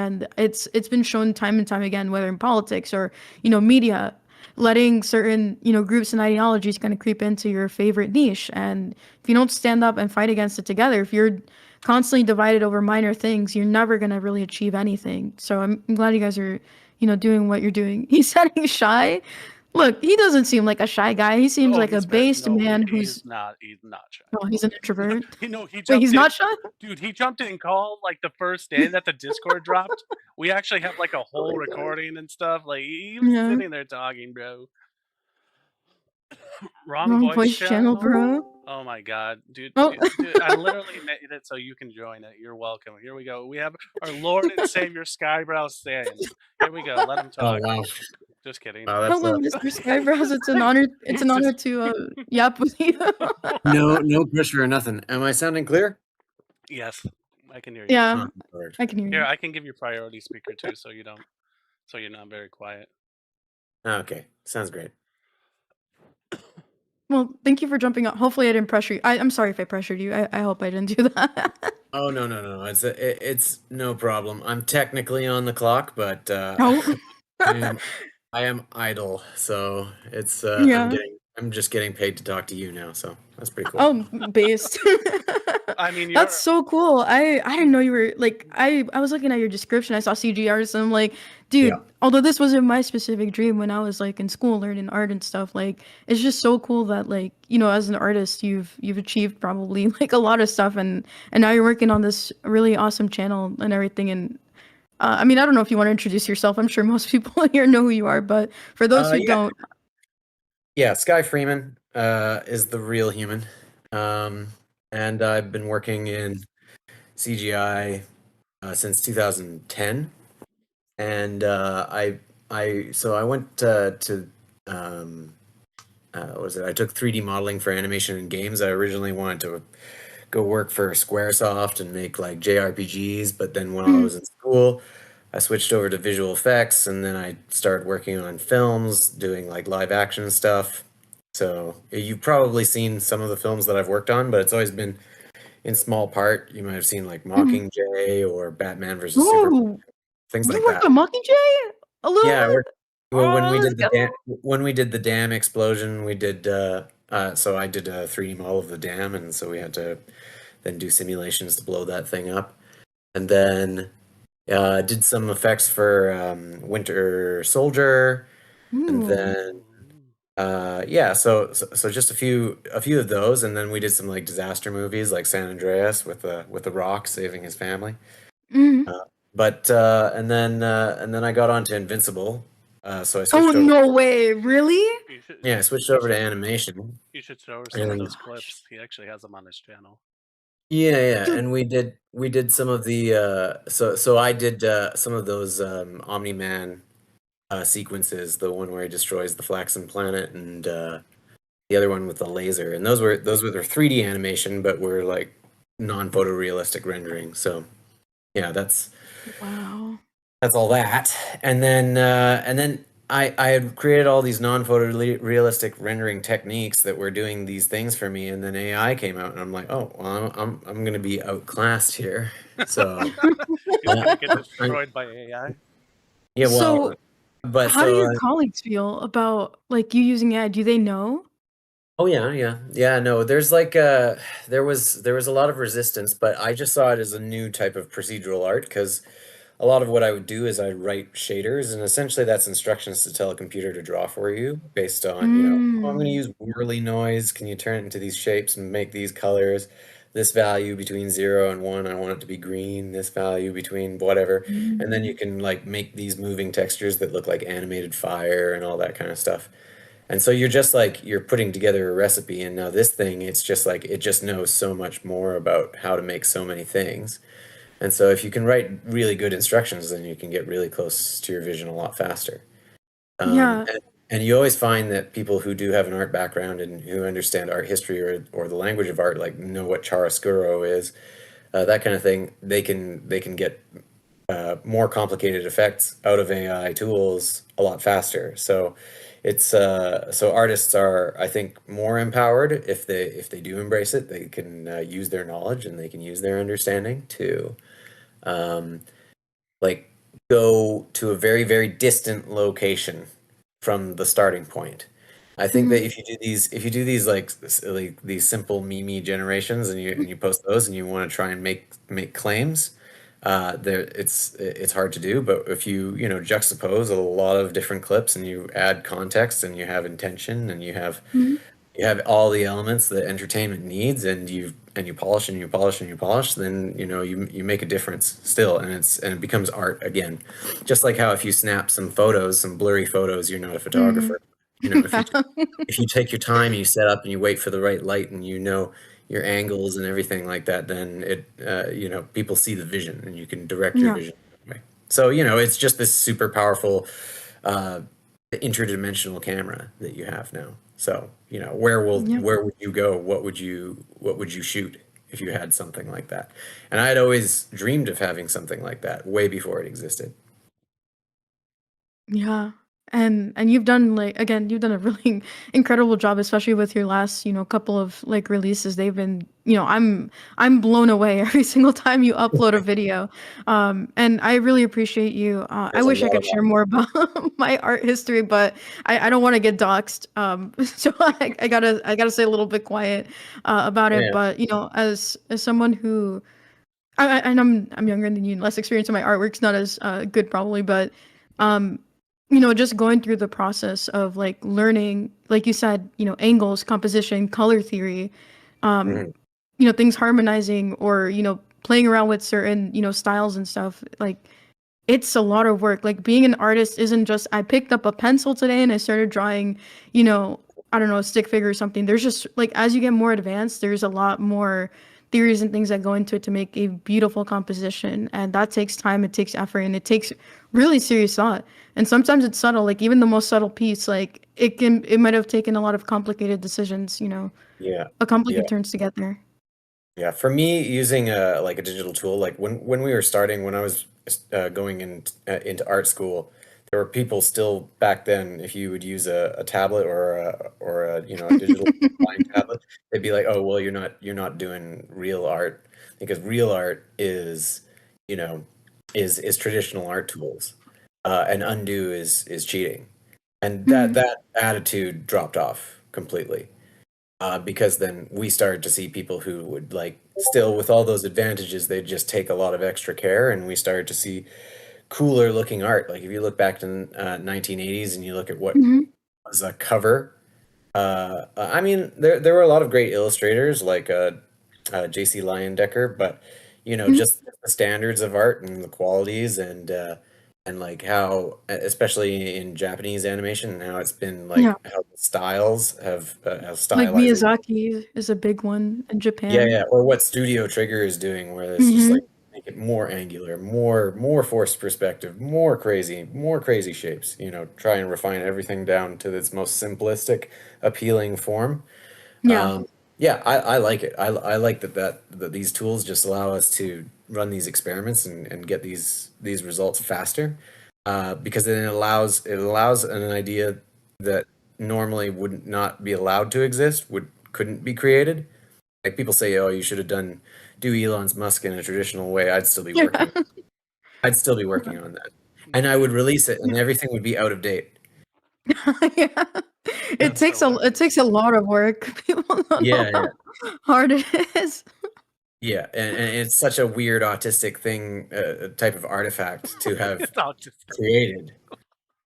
and it's been shown time and time again, whether in politics or media, letting certain groups and ideologies kind of creep into your favorite niche. And if you don't stand up and fight against it together, if you're constantly divided over minor things, you're never going to really achieve anything. So I'm glad you guys are doing what you're doing. He said he's shy. Look, he doesn't seem like a shy guy. He seems Oh, like a he's very based no, man he's who's. not. He's not shy. Oh, he's an introvert. He Wait, jumped he's in, not shy? dude. He jumped in call like the first day that the Discord dropped. We actually have like a Oh whole my God. recording and stuff. Like he was Yeah. sitting there talking, bro. Wrong Wrong voice voice channel, channel. bro. Oh my god, dude, Oh. dude, I literally made it so you can join it. You're welcome. Here we go. We have our Lord and Savior Skybrows saying, "Here we go. Let him Oh talk." wow. Just kidding. Wow, that's Hello, Mr. Skyebrows. It's an honor. It's an honor to yap with you. no pressure or nothing. Am I sounding clear? Yes, I can hear you. Yeah, Oh, Lord. I can hear Here, you. I can give you priority speaker too, so you're not very quiet. Okay, sounds great. Well, thank you for jumping on. Hopefully, I didn't pressure you. I'm sorry if I pressured you. I hope I didn't do that. Oh no. It's no problem. I'm technically on the clock, but No. I am idle, so it's Yeah. I'm just getting paid to talk to you now, so that's pretty cool. Oh, based. I mean, That's so cool. I didn't know you were like I was looking at your description. I saw CG artists and I'm like, dude, Yeah. although this wasn't my specific dream when I was like in school learning art and stuff, like it's just so cool that like, as an artist you've achieved probably like a lot of stuff and now you're working on this really awesome channel and everything. And I mean, I don't know if you want to introduce yourself. I'm sure most people here know who you are, but for those who Yeah. don't. Yeah, Sky Freeman is the real human. And I've been working in CGI since 2010. And I went to what was it? I took 3D modeling for animation and games. I originally wanted to go work for Squaresoft and make like JRPGs, but then while I was in school, I switched over to visual effects, and then I started working on films, doing like live action stuff. So you've probably seen some of the films that I've worked on, but it's always been in small part. You might have seen like Mockingjay or Batman versus Superman, Ooh, things you like worked that. on Mockingjay a little Yeah, bit? well, when Oh, we let's did the go. when we did the dam explosion, we did so I did a 3D model of the dam, and so we had to then do simulations to blow that thing up, and then did some effects for Winter Soldier, and Ooh. then yeah, so just a few of those, and then we did some like disaster movies like San Andreas with the Rock saving his family. Mhm. But and then I got onto Invincible, so I Oh, switched over. no way. Really? You should, Yeah, I switched you over to should, animation. you should show her some of And those clips. He actually has them on his channel. yeah, Dude. and we did some of the so I did some of those Omni-Man sequences, the one where he destroys the Flaxen planet, and the other one with the laser. And those were their 3D animation, but were like non-photorealistic rendering. So yeah, that's Wow. all that. And then I had created all these non-photorealistic rendering techniques that were doing these things for me, and then AI came out, and I'm like, oh, well, I'm gonna be outclassed here. So He's gonna get I'm- destroyed by AI. yeah, well, So, but how do so your colleagues feel about like you using AI? Do they know? oh yeah. No, there's like there was a lot of resistance, but I just saw it as a new type of procedural art because a lot of what I would do is I write shaders, and essentially that's instructions to tell a computer to draw for you based on, oh, I'm going to Mm. use whirly noise. Can you turn it into these shapes and make these colors? This value between 0 and 1, I want it to be green. This value between whatever. And then you can like make these moving textures that look like animated fire and all that kind of stuff. And so you're just like you're putting together a recipe, and now this thing, it's just like it just knows so much more about how to make so many things. And so if you can write really good instructions, then you can get really close to your vision a lot faster. Yeah. And you always find that people who do have an art background and who understand art history or the language of art, like know what chiaroscuro is, that kind of thing, they can get more complicated effects out of AI tools a lot faster. So it's so artists are, I think, more empowered if they do embrace it. They can use their knowledge and they can use their understanding to um, like go to a very, very distant location from the starting point. I think that Mhm. if you do these like these simple meme generations and you post those and you want to try and make claims, there it's hard to do. But if you know juxtapose a lot of different clips and you add context and you have intention and Mhm. you have all the elements that entertainment needs and you polish and you polish and you polish, then you know you make a difference still, and it becomes art again. Just like how if you snap some photos, some blurry photos, you're not a Mhm. photographer. You know, Yeah. if you take your time and you set up and you wait for the right light and you know your angles and everything like that, then you know, people see the vision and you can direct your Yeah. vision that way. So you know, it's just this super powerful uh, interdimensional camera that you have now. So you know, Yeah. where would you go? What would you shoot if you had something like that? And I had always dreamed of having something like that way before it existed. Yeah. And you've done like again, you've done a really incredible job, especially with your last, couple of like releases. They've been, I'm blown away every single time you upload a video. And I really appreciate you. I There's a wish I lot could of share more about my art history, but I don't want to get doxxed. So I gotta stay a little bit quiet about it. yeah. But as someone who and I'm younger than you, and less experience in my artwork's not as good probably, but um, just going through the process of like learning, like you said, angles, composition, color theory, um, Mhm. things harmonizing or playing around with certain styles and stuff. Like it's a lot of work. Like being an artist isn't just I picked up a pencil today and I started drawing, you know, I don't know, a stick figure or something. There's just like as you get more advanced, there's a lot more theories and things that go into it to make a beautiful composition. And that takes time, it takes effort, and it takes really serious thought. And sometimes it's subtle, like even the most subtle piece, like it might have taken a lot of complicated decisions, Yeah. a Yeah. complicated turns to get there. Yeah, for me, using a like a digital tool, like when we were starting, when I was going into art school, there were people still back then. If you would use a tablet or a you know a digital line tablet, they'd be like, "Oh, well, you're not doing real art because real art is you know is traditional art tools, and undo is cheating." And Mhm. that attitude dropped off completely because then we started to see people who would like still with all those advantages they'd just take a lot of extra care, and we started to see cooler looking art. Like if you look back to 1980s and you look at what Mhm. was a cover, I mean there were a lot of great illustrators like JC Leyendecker, but you know Mhm. just the standards of art and the qualities and like how especially in Japanese animation and how it's been Yeah. like how the styles have how Like stylizing. Miyazaki is a big one in Yeah, Japan. yeah, or what Studio Trigger is doing, where it's just like Mhm. make it more angular, more forced perspective, more crazy shapes. You know, try and refine everything down to its most simplistic, appealing form. Yeah. Um, yeah, I like it. I like that these tools just allow us to run these experiments and get these results faster, because then it allows an idea that normally would not be allowed to exist, couldn't be created. Like people say, oh, you should have do Elon's Musk in a traditional way. Yeah. I'd still be working on that, and I would release it, and everything would be out of date. Yeah. It That's takes a lot of work. People don't know Yeah, how yeah, hard it is. yeah, and it's such a weird autistic thing, type of artifact to have it's all just created.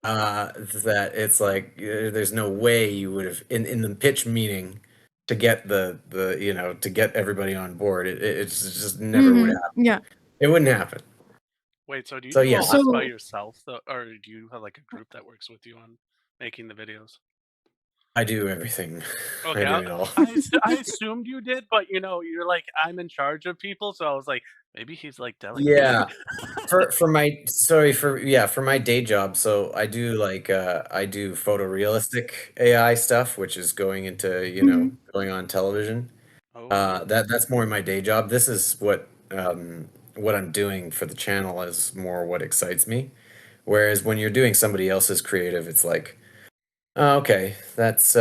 That it's like there's no way you would have in the pitch meeting to get the you know to get everybody on board. It's just never would happen. Yeah. It wouldn't happen. wait. So do you So do yeah, all this by So yourself, though, or do you have like a group that works with you on making the videos? I do everything. I Okay, do it all. I assumed you did, but you're like I'm in charge of people, so I was like maybe he's like delegating. Yeah. For my sorry for yeah, for my day job, so I do like I do photorealistic AI stuff, which is going into, you know, mhm. going on television. Oh, That's more my day job. This is what I'm doing for the channel is more what excites me. Whereas when you're doing somebody else's creative, it's like, oh, okay, that's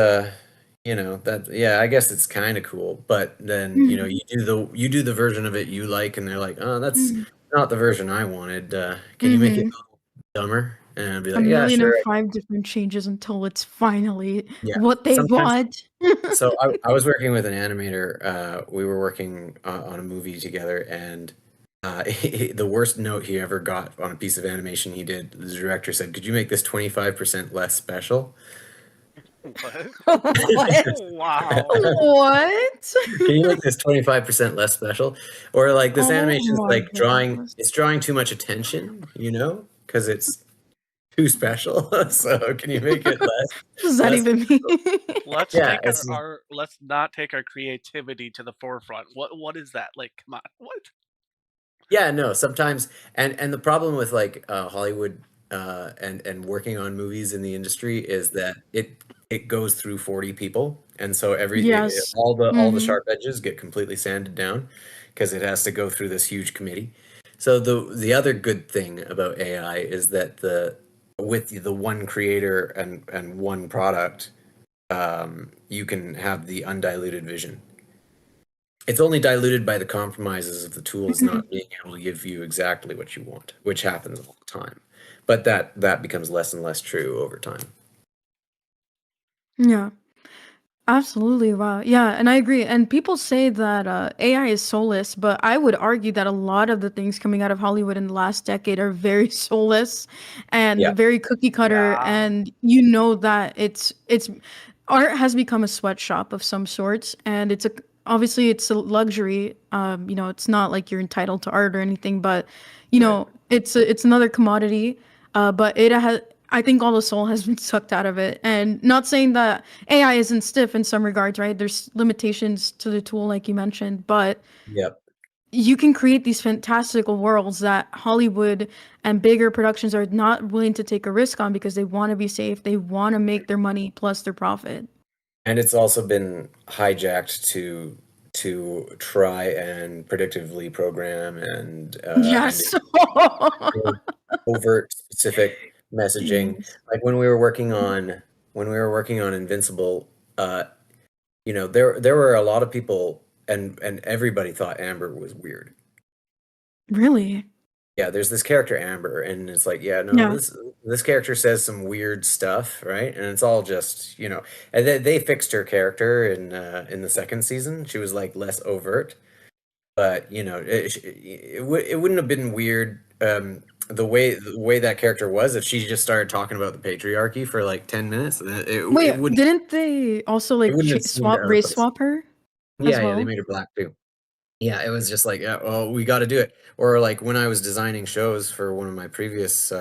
you know, that yeah, I guess it's kind of cool, but then, you know, Mhm. you do the version of it you like and they're like, "Oh, Mhm. not the version I wanted. Can you make it a little dumber?" And I'd be A like, "Yeah, million and sure." five different changes until it's finally Yeah. what they Sometimes. want. So I was working with an animator. We were working on a movie together, and the worst note he ever got on a piece of animation he did, the director said, "Could you make this 25% less special?" What? What? Wow. What? Can you make this 25% less special? Or like this Oh animation is my like goodness. it's drawing too much attention, because it's too special. So can you make it What does that less even mean? Let's Yeah, take it's let's not take our creativity to the forefront. What is that? Like, come on. What? Yeah, no, sometimes and the problem with like Hollywood and working on movies in the industry is that it goes through 40 people, and so Yes. all the Mhm. sharp edges get completely sanded down because it has to go through this huge committee. So the other good thing about AI is that the with the one creator and one product, you can have the undiluted vision. It's only diluted by the compromises of the tools Mhm. not being able to give you exactly what you want, which happens all the time. But that becomes less and less true over time. Yeah. Absolutely. Wow. Yeah, and I agree. And people say that AI is soulless, but I would argue that a lot of the things coming out of Hollywood in the last decade are very soulless and Yeah, very cookie cutter. Yeah. And you know that it's art has become a sweatshop of some sorts, and obviously it's a luxury. It's not like you're entitled to art or anything, but right. it's another commodity. But it has. I think all the soul has been sucked out of it. And not saying that AI isn't stiff in some regards, right? There's limitations to the tool, like you mentioned, but Yep. you can create these fantastical worlds that Hollywood and bigger productions are not willing to take a risk on because they want to be safe. They want to make their money plus their profit. And it's also been hijacked to try and predictively program and Yes. build overt specific messaging. Jeez. Like when we were working on Invincible, uh, there were a lot of people and everybody thought Amber was weird. Really? Yeah, there's this character Amber, and it's like, yeah, no, Yeah. this character says some weird stuff, right? And it's all just, and they fixed her character in the second season. She was like less overt, but it wouldn't have been weird the way that character was if she just started talking about the patriarchy for like 10 minutes. Wait, didn't they also It like wouldn't have seemed swap out of race place. swap her as Yeah, they well? made her black too. Yeah, it was just like, yeah, oh, we got to do it. Or like when I was designing shows for one of my previous,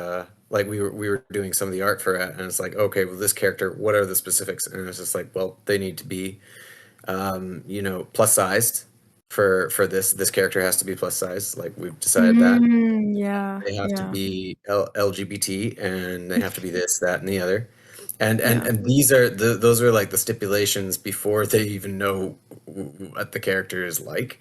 like we were doing some of the art for it, and it's like, okay, well, this character, what are the specifics? And it's just like, well, they need to be, plus sized for this character has to be plus size. Like we've decided that Yeah, they have to yeah, be LGBT and they have to be this, that, and the other. And yeah, and those are like the stipulations before they even know what the character is like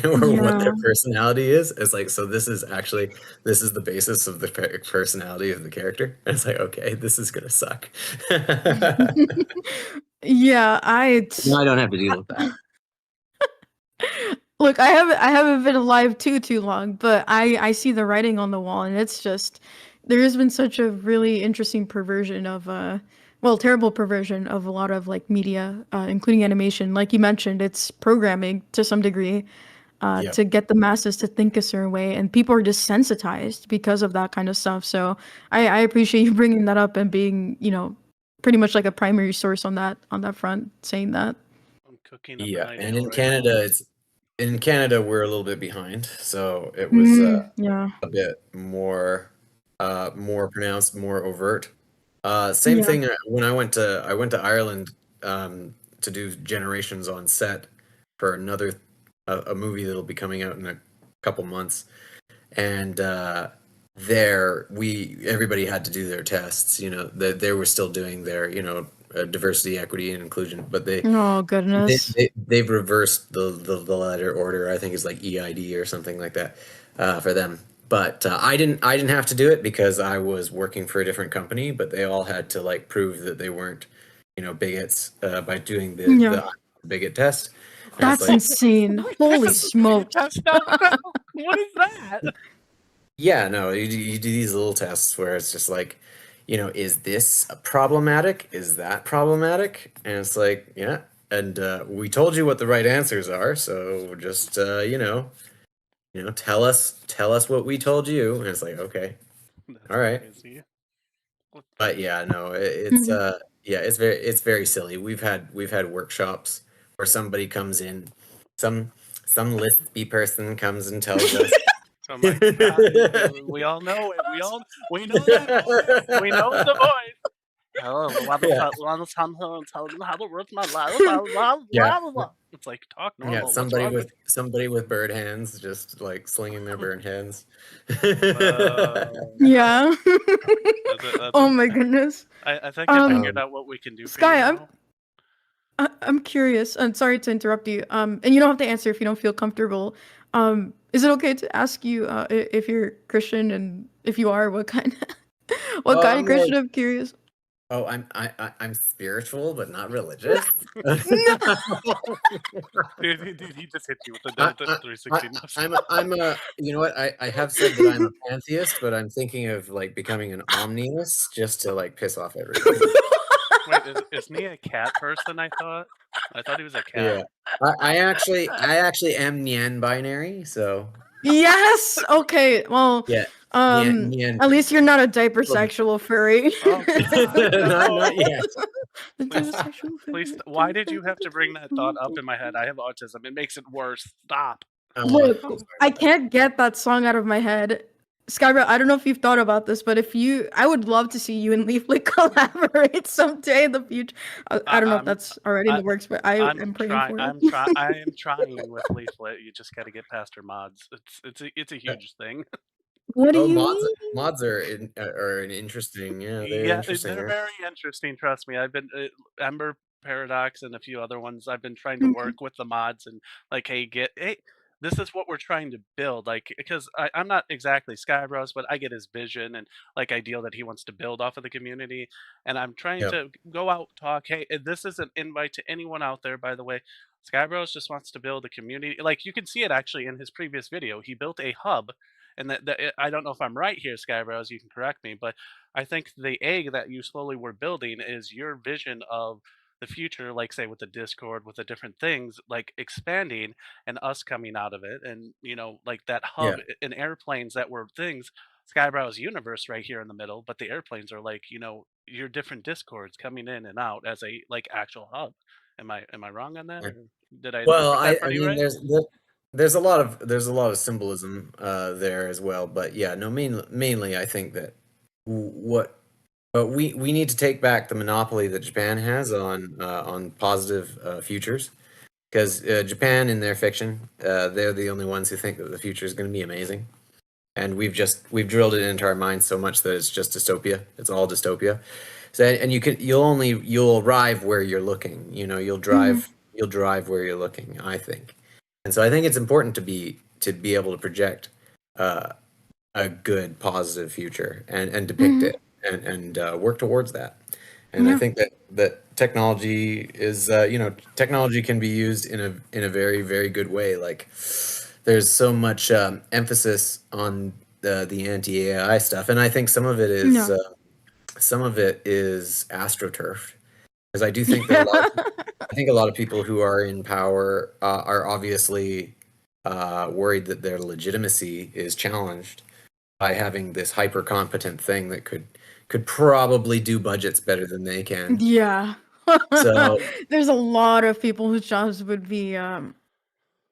or what yeah. their personality is. It's like, so this is the basis of the personality of the character. And it's like, okay, this is gonna suck. Yeah, No, I don't have to deal with that. look, I haven't been alive too long, but I see the writing on the wall, and it's just there has been such a really interesting perversion of well, terrible perversion of a lot of like media, including animation. Like you mentioned, it's programming to some degree, Yep. to get the masses to think a certain way, and people are desensitized because of that kind of stuff. So I appreciate you bringing that up and being, pretty much like a primary source on that front, saying that. I'm cooking up an Yeah. And idea in right now. Canada, we're a little bit behind. So it was Yeah, a bit more pronounced, more overt. Same yeah. thing when I went to Ireland to do Generations on set for another a movie that'll be coming out in a couple months, and there we everybody had to do their tests. They were still doing their diversity, equity, and inclusion, but Oh goodness. they've reversed the letter order. I think it's like EID or something like that for them. But I didn't have to do it because I was working for a different company. But they all had to like prove that they weren't bigots by doing Yeah, the bigot test. And it's that's like, insane. Holy smokes. That's not what is that? Yeah, no, you do these little tests where it's just like, is this problematic? Is that problematic? And it's like, yeah. And we told you what the right answers are, so just tell us what we told you. And it's like, okay, That's all right. crazy. But yeah, no, Mhm. yeah, it's very silly. We've had workshops where somebody comes in, some lispy person comes and tells us. Oh my god, we all know it. We know that voice. We know the voice. Hello, Yeah, tell them how to work my life. Blah, blah, yeah, blah, blah, blah. It's like talk yeah. normal. What's Somebody wrong with with somebody with bird hands, just like slinging their you? bird hands. Yeah. That's Oh a, my goodness. I think I Um, figured Um, out what we can do for you Sky, now. I'm curious. I'm sorry to interrupt you. And you don't have to answer if you don't feel comfortable. Is it okay to ask you if you're Christian, and if you are, what kind what oh, kind I'm of like, Christian? I'm curious. oh, I'm spiritual, but not religious. No. Dude, he just hit you with the, I, the I, I, 360 no I'm a, you know what? I have said that I'm a pantheist, but I'm thinking of like becoming an omniist just to like piss off everybody. Wait, isn't he a cat person? I thought he was a cat. Yeah, I actually am Nyan binary, so Yes. Okay. Well, yeah, Nyan at least you're binary. not a diaper sexual furry. Oh God, Not no! yet. The Please, diaper sexual please. furry. Why did you have to bring that thought up in my head? I have autism. It makes it worse. Stop. Oh, I'm Look, so sorry I about that. can't get that song out of my head. Skybro, I don't know if you've thought about this, but I would love to see you and Leaflet collaborate someday in the future. I I, don't know if I'm, that's already in I, the works, but I I'm am praying trying. for it. I am trying with Leaflet. You just got to get past her mods. It's a huge thing. What do Oh, you mods mean? are an interesting. Yeah, they're Yeah, interesting. they're very interesting. Trust me. I've been Ember Paradox and a few other ones. I've been trying to Mhm. work with the mods and like, hey, this is what we're trying to build. Like, because I'm not exactly Skyebrows, but I get his vision and like ideal that he wants to build off of the community. And I'm trying Yep. to go out talk. Hey, this is an invite to anyone out there. By the way, Skybros just wants to build a community. Like you can see it actually in his previous video. He built a hub. And I don't know if I'm right here, Skybrows. You can correct me, but I think the egg that you slowly were building is your vision of the future, like say with the Discord, with the different things, like expanding and us coming out of it. And, like that hub Yeah. in airplanes that were things, Skybrow's universe right here in the middle, but the airplanes are like, your different Discords coming in and out as a like actual hub. Am I wrong on that? Yeah. Or did I Well, interpret that I pretty mean, right? there's a lot of symbolism there as well, but yeah, no, mainly I think that what but we need to take back the monopoly that Japan has on positive futures, because Japan in their fiction, they're the only ones who think that the future is going to be amazing, and we've drilled it into our minds so much that it's just dystopia. It's all dystopia. So, and you'll arrive where you're looking. You'll Mhm. drive where you're looking, I think. And so I think it's important to be able to project uh, a good positive future and depict Mhm. it and work towards that. And I Yeah. think that technology can be used in a very, very good way. Like there's so much emphasis on the anti-AI stuff, and I think No. some of it is astroturfed, because I do think that Yeah. I think a lot of people who are in power are obviously worried that their legitimacy is challenged by having this hyper competent thing that could probably do budgets better than they can. Yeah. So There's a lot of people whose jobs would be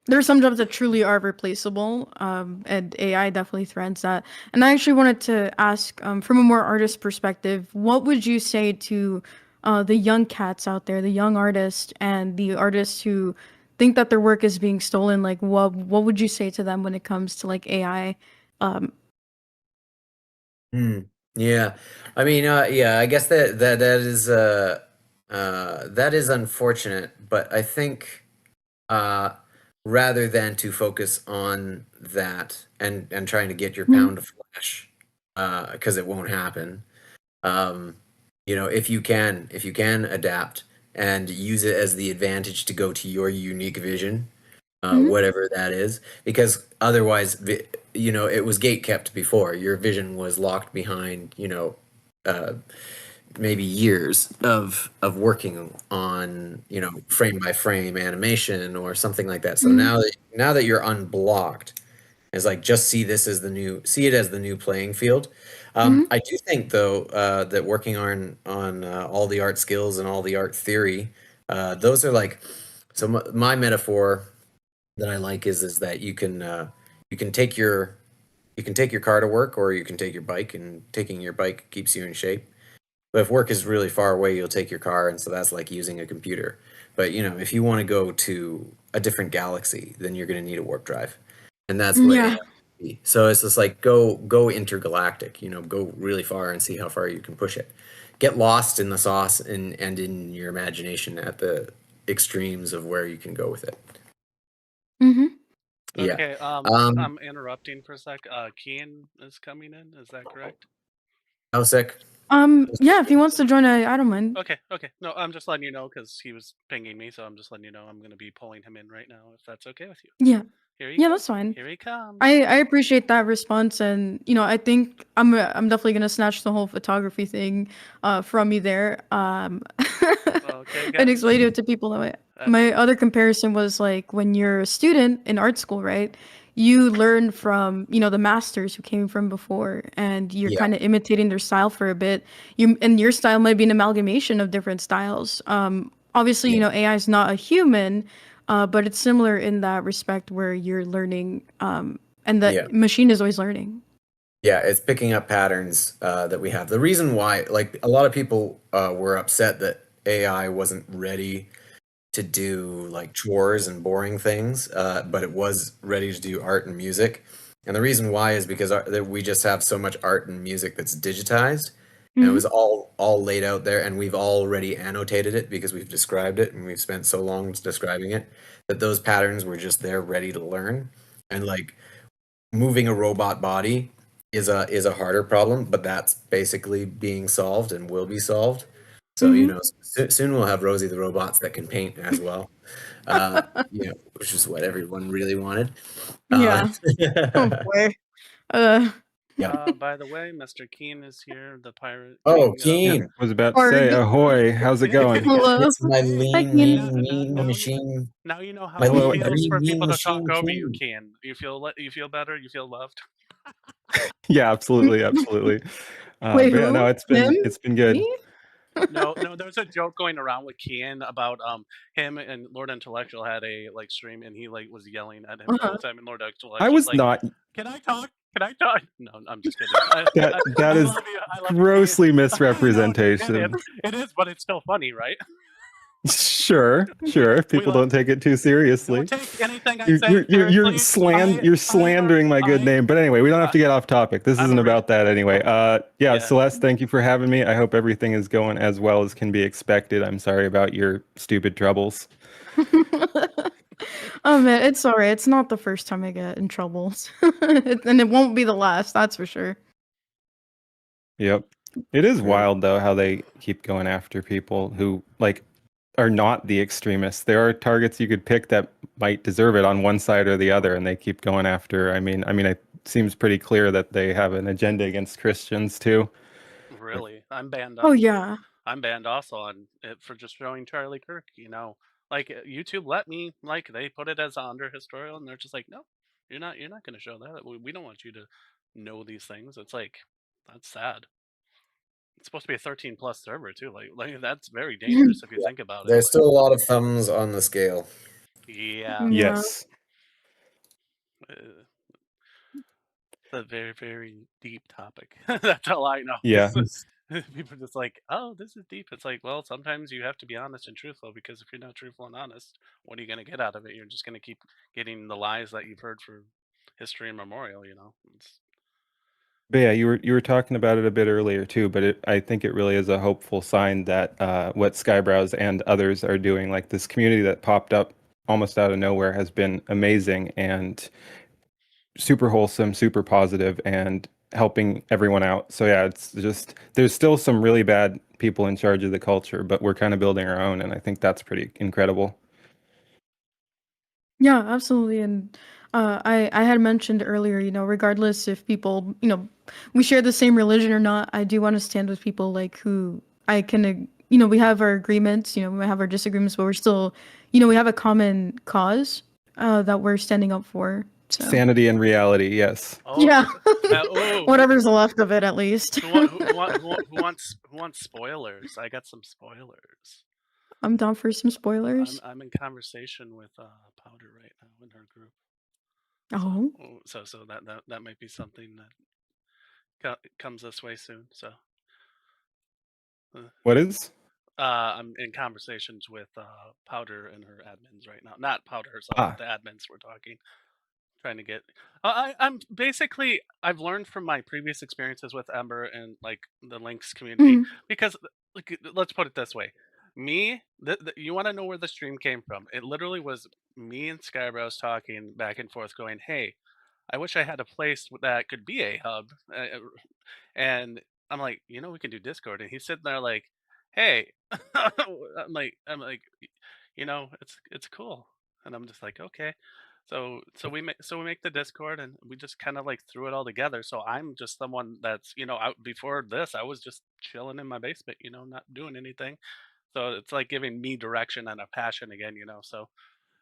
there are some jobs that truly are replaceable, and AI definitely threatens that. And I actually wanted to ask, from a more artist perspective, what would you say to the young cats out there, the young artists, and the artists who think that their work is being stolen? Like, what would you say to them when it comes to like AI? Um, hmm, yeah, I mean, yeah, I guess that is unfortunate, but I think uh, rather than to focus on that and trying to get your mhm, pound of flesh, because it won't happen. Um, if you can adapt and use it as the advantage to go to your unique vision, mhm, whatever that is, because otherwise, you know, it was gate kept before. Your vision was locked behind, you know, uh, maybe years of working on, you know, frame by frame animation or something like that. So Mhm. now that you're unblocked, it's like just see it as the new playing field. Mhm. I do think though that working on all the art skills and all the art theory, those are like so my metaphor that I like is that you can take your you can take your car to work or you can take your bike, and taking your bike keeps you in shape. But if work is really far away, you'll take your car, and so that's like using a computer. But you know, if you want to go to a different galaxy, then you're going to need a warp drive, and that's what AI Yeah. can be. So it's just like go intergalactic. You know, go really far and see how far you can push it. Get lost in the sauce and in your imagination at the extremes of where you can go with it. Mhm. Yeah. Okay, Um. I'm interrupting for a sec. Keen is coming in, is that correct? How sick? Yeah, if he wants to join, I don't mind. Okay, okay. No, I'm just letting you know because he was pinging me, so I'm just letting you know I'm going to be pulling him in right now, if that's okay with you. Yeah. Here he Yeah, comes. that's fine. Here he comes. I appreciate that response, and you know, I think I'm definitely gonna snatch the whole photography thing from you there, Okay, and guys. explain it to people that way. My other comparison was like when you're a student in art school, right? You learn from, you know, the masters who came from before, and you're Yeah. kind of imitating their style for a bit. And your style might be an amalgamation of different styles. Obviously, you Yeah. know, AI is not a human, but it's similar in that respect where you're learning, and the Yeah. machine is always learning. Yeah, it's picking up patterns that we have. The reason why, like, a lot of people were upset that AI wasn't ready to do like chores and boring things, but it was ready to do art and music. And the reason why is because that we just have so much art and music that's digitized, and it was Hmm. all laid out there, and we've already annotated it because we've described it and we've spent so long describing it that those patterns were just there ready to learn. And like moving a robot body is a harder problem, but that's basically being solved and will be solved. So, you Hmm. know, soon we'll have Rosie the robots that can paint as well. You know, which is what everyone really wanted. Uh, Yeah. Oh boy. Uh, yeah. By the way, Mr. Keen is here, the pirate Oh, king. Yeah, Keen. was about to say, Arg. ahoy, how's it going? Yeah. Hello. It's my Hey, Hi, lean, Keen. mean, mean now machine. now you know how My it Hello. lean, feels green, for mean people to talk machine over you, Keen. Keen. You feel better? You feel loved? Yeah, absolutely, absolutely. Wait, But yeah, no, who? Him? it's been good. Me? No, no, there's a joke going around with Kian about him and Lord Intellectual had a like stream and he like was yelling at him the Uh-huh. whole time and Lord I Intellectual's was like, not. "Can I talk? Can I talk?" No, I'm just kidding. That I is love you. I love you, Kian. grossly No, misrepresentation. it is, but it's still funny, right? Sure, sure. If We people love. don't take it too Don't seriously. take anything I say You're seriously. you're slandering my good I, name. But anyway, we don't have to get off topic. This I'm isn't a real. about that anyway. Yeah, Yeah. Celeste, thank you for having me. I hope everything is going as well as can be expected. I'm sorry about your stupid troubles. Oh man, it's alright. It's not the first time I get in trouble, and it won't be the last. That's for sure. Yep. It is Mm. wild though how they keep going after people who like are not the extremists. There are targets you could pick that might deserve it on one side or the other, and they keep going after. It seems pretty clear that they have an agenda against Christians too. Really, I'm banned Oh on. yeah. I'm banned also on it for just showing Charlie Kirk. Like YouTube let me like they put it as under historical, and they're just like, no, you're not going to show that. We don't want you to know these things. It's like that's sad. It's supposed to be a 13 plus server too. Like that's very dangerous if you Yeah. think about it. There's still a lot of thumbs on the scale. Yeah, Yeah. Yes. uh, it's a very very deep topic. That's all I know. Yeah. People are just like, oh, this is deep. It's like, well, sometimes you have to be honest and truthful because if you're not truthful and honest, what are you going to get out of it? You're just going to keep getting the lies that you've heard for history and memorial. But yeah, you were talking about it a bit earlier too, but I think it really is a hopeful sign that what Skyebrows and others are doing, like this community that popped up almost out of nowhere, has been amazing and super wholesome, super positive, and helping everyone out. So yeah, it's just there's still some really bad people in charge of the culture, but we're kind of building our own, and I think that's pretty incredible. Yeah, absolutely. And I had mentioned earlier, regardless if people, we share the same religion or not, I do want to stand with people like who I can, we have our agreements, we might have our disagreements, but we're still, we have a common cause that we're standing up for. So Sanity and reality, yes. Oh, yeah, oh, whatever's left of it, at least. who wants spoilers? I got some spoilers. I'm down for some spoilers. I'm in conversation with Powder right now in her group. Oh, So that might be something that comes this way soon. So What is? I'm in conversations with Powder and her admins right now. Not Powder herself, but the admins we're talking. Trying to get. I'm basically. I've learned from my previous experiences with Ember and like the Lynx community mhm. because, like, let's put it this way. Me, you want to know where the stream came from? It literally was me and Skyebrows talking back and forth, going, "Hey, I wish I had a place that could be a hub." And I'm like, we can do Discord. And he's sitting there like, "Hey," I'm like, it's cool. And I'm just like, okay. So we make the Discord and we just kind of like threw it all together. So I'm just someone that's out before this. I was just chilling in my basement, not doing anything. So it's like giving me direction and a passion again, So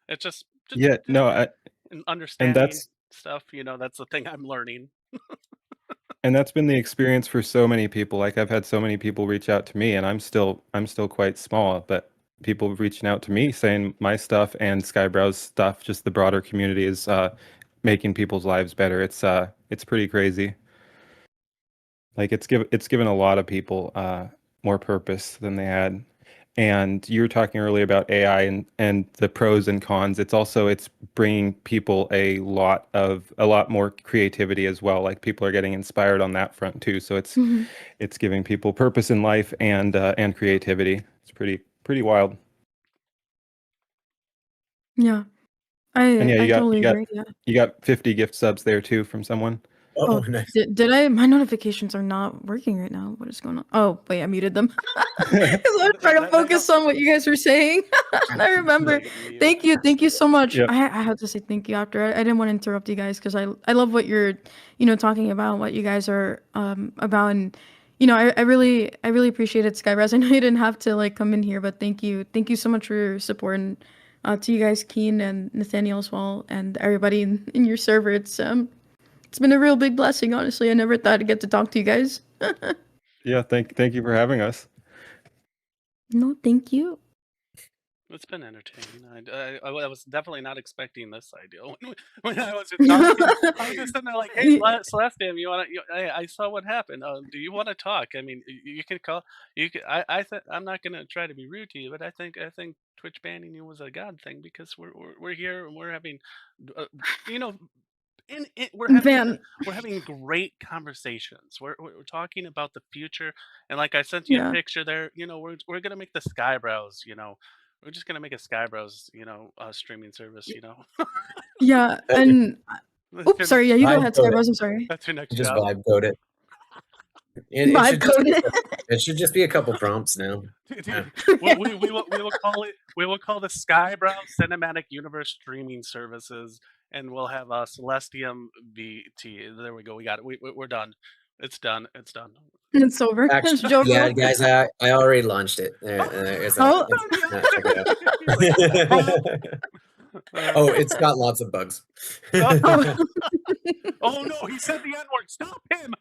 it's just Yeah, no, and understanding stuff. That's the thing I'm learning. and that's been the experience for so many people. Like I've had so many people reach out to me, and I'm still quite small, but people reaching out to me saying my stuff and Skybrow's stuff, just the broader community, is making people's lives better. It's pretty crazy. Like it's given a lot of people more purpose than they had. And you were talking earlier about AI and the pros and cons. It's bringing people a lot more creativity as well. Like people are getting inspired on that front too. So Mhm. it's giving people purpose in life and creativity. It's pretty wild. Yeah, And yeah, I totally agree. Yeah. you got 50 gift subs there too from someone. Oh, Nice. did I? My notifications are not working right now. What is going on? Oh, wait, I muted them. Because I'm trying to focus on what you guys were saying. And I remember. Thank you so much. Yep. I have to say thank you after. I didn't want to interrupt you guys because I love what you're, talking about, what you guys are about, and I really appreciate it, Skybros. I know you didn't have to like come in here, but thank you so much for your support, and to you guys, Keen and Nathaniel as well, and everybody in your server. It's been a real big blessing, honestly. I never thought I'd get to talk to you guys. Yeah, thank you for having us. No, thank you. It's been entertaining. I was definitely not expecting this idea when I was talking. I was just sitting there like, "Hey, Celestium, I saw what happened. Do you want to talk? I mean, you can call. You can. I'm not gonna try to be rude to you, but I think Twitch banning you was a god thing because we're here and we're having, you know, we're having great conversations. We're talking about the future, and like I sent you a picture there. We're gonna make the Skyebrows. We're just gonna make a Skyebrows, streaming service. Yeah, and oops, sorry. Yeah, you go ahead, Skybros. I'm sorry. That's your next Just job. vibe code it. It should just be a couple prompts now. Dude, we will call the Skyebrows Cinematic Universe Streaming Services, and we'll have Celestium VT. There we go. We got it. We're done. It's done. It's done. It's over. Actually, yeah, guys, I already launched it. Check it out. Oh, it's got lots of bugs. Oh no, he said the N-word. Stop him.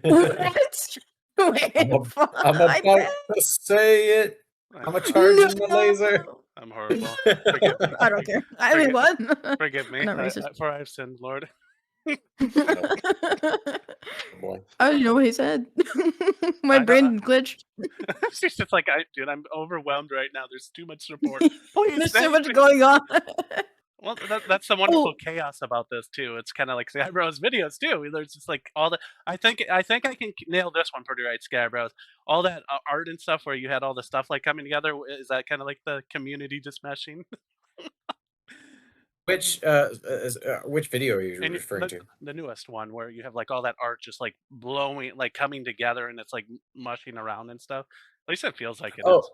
What? Wait, I'm about to say it. I'm a charging the laser. I'm horrible. I don't care. I mean, what? Forgive me, I'm not racist. for I've sinned, Lord. Boy. I don't know what he said. My brain glitched. She's just like, dude, I'm overwhelmed right now. There's too much support. There's too much going on. Well, that's the wonderful chaos about this too. It's kind of like Skyebrows videos too. There's just like all the. I think I can nail this one pretty right, Skyebrows. All that art and stuff where you had all the stuff like coming together. Is that kind of like the community just meshing? Which video are you referring to? The newest one where you have like all that art just like blowing, like coming together, and it's like mushing around and stuff. At least it feels like it is.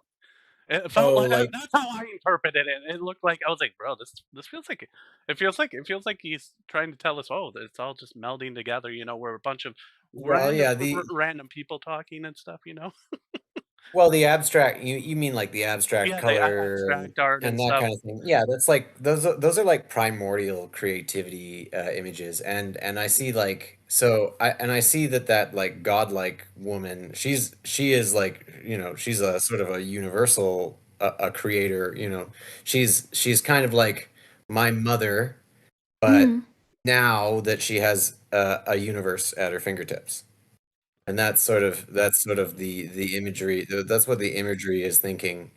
It felt Oh, like like that's how I interpreted it. It looked like I was like, bro, this feels like it feels like he's trying to tell us, oh, it's all just melding together. You know, we're a bunch of well, yeah, the random people talking and stuff. You know, well, the abstract, you mean like the abstract yeah, the color abstract art and and that stuff. kind of thing. Yeah, that's like those are like primordial creativity images, and I see like I see that like godlike woman, she is like, you know, she's a sort of a universal a creator, you know. She's kind of like my mother, but Mm. now that she has a universe at her fingertips. And that's sort of the imagery. That's what the imagery is thinking.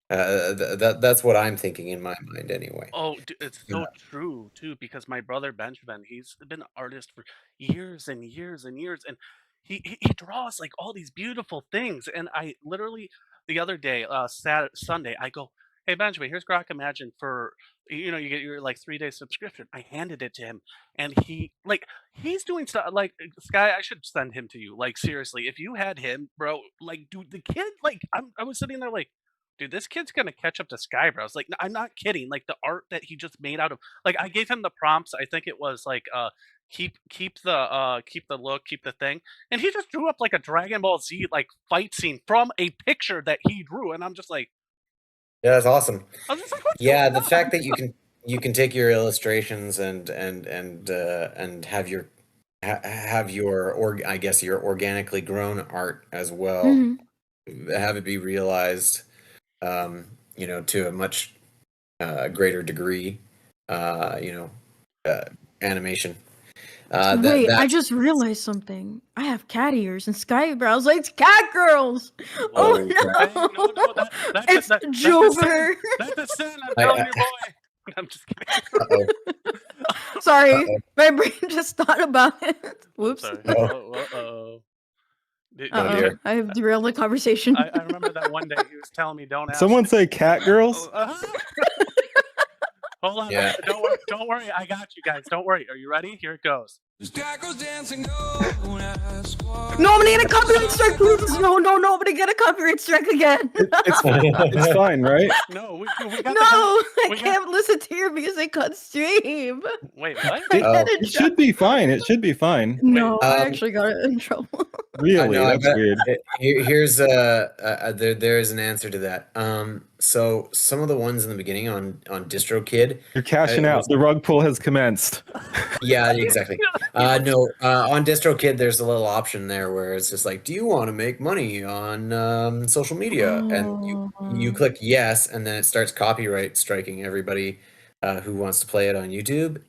That's what I'm thinking in my mind anyway. Oh, it's Yeah. so true too, because my brother Benjamin, he's been an artist for years and years and years, and he draws like all these beautiful things. And I literally the other day, Sunday, I go, "Hey Benjamin, here's Grok Imagine for you know you get your like 3 day subscription." I handed it to him, and he's doing stuff like Sky. I should send him to you. Like seriously, if you had him, bro, like dude, the kid, like I was sitting there like. Dude, this kid's gonna catch up to Skyebrows. Like, I'm not kidding. Like the art that he just made out of, like, I gave him the prompts. I think it was like, keep the look, keep the thing, and he just drew up like a Dragon Ball Z like fight scene from a picture that he drew, and I'm just like, Yeah, that's awesome. I was just like, what's Yeah, going the on? fact that you can take your illustrations and have your I guess your organically grown art as well, have it be realized, you know, to a much greater degree, you know, animation. Wait, I That's just realized something. I have cat ears and Skyebrows like it's cat girls. Oh oh Hey, no, no, it's that's the sin. Jover. That's the sin. I'm I, telling I your boy. I'm just kidding. uh-oh, Sorry, uh-oh, my brain just thought about it. I'm Whoops. sorry. oh, Oh. oh Uh-oh, dear. I have derailed the conversation. I remember that one day he was telling me, "Don't ask." Someone say cat girls. Hold on, Yeah. don't worry. I got you guys. Don't worry. Are you ready? Here it goes. No, I'm gonna get a copyright strike, please. No, I'm gonna get a copyright strike again. It's fine, right? No, we No, got I we got- can't listen to your music on stream. Wait, what? I Oh. had a It should be fine. It should be fine. No, I Um, actually got in trouble. Really, I know, I that's bet weird. here's there is an answer to that. So some of the ones in the beginning on DistroKid, You're cashing out. The rug pull has commenced. yeah, exactly. No, on DistroKid, there's a little option there where it's just like, do you want to make money on social media? And you click yes, and then it starts copyright striking everybody who wants to play it on YouTube.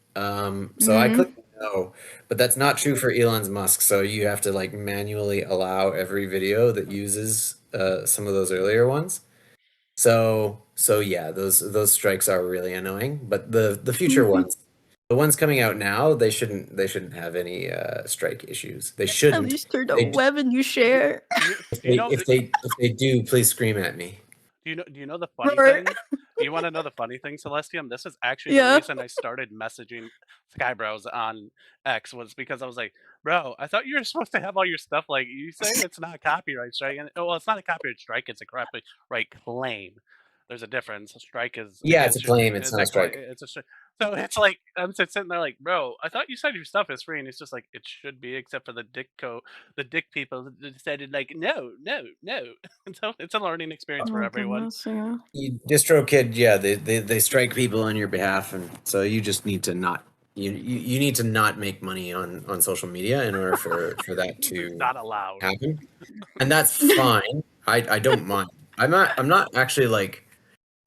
So I clicked no, but that's not true for Elon Musk. So you have to like manually allow every video that uses some of those earlier ones. So yeah, those strikes are really annoying. But the future ones, the ones coming out now, they shouldn't have any strike issues. They At shouldn't. least turn a They- web and you share. If they do, please scream at me. Do you know the funny Right. thing? You want to know the funny thing, Celestium? This is actually Yeah. the reason I started messaging Skyebrows on X was because I was like, bro, I thought you were supposed to have all your stuff like you say it's not a copyright strike. And well, it's not a copyright strike, it's a copyright claim. There's a difference. A strike is Yeah, it's a claim, it's not a strike. It's a strike. So it's like I'm sitting there like, bro, I thought you said your stuff is free, and it's just like it should be, except for the dick people that decided like no. And so it's a learning experience for everyone. Yeah. DistroKid, yeah, they strike people on your behalf, and so you just need to not you need to not make money on social media in order for that to Not allowed. happen, and that's fine. I don't mind. I'm not actually like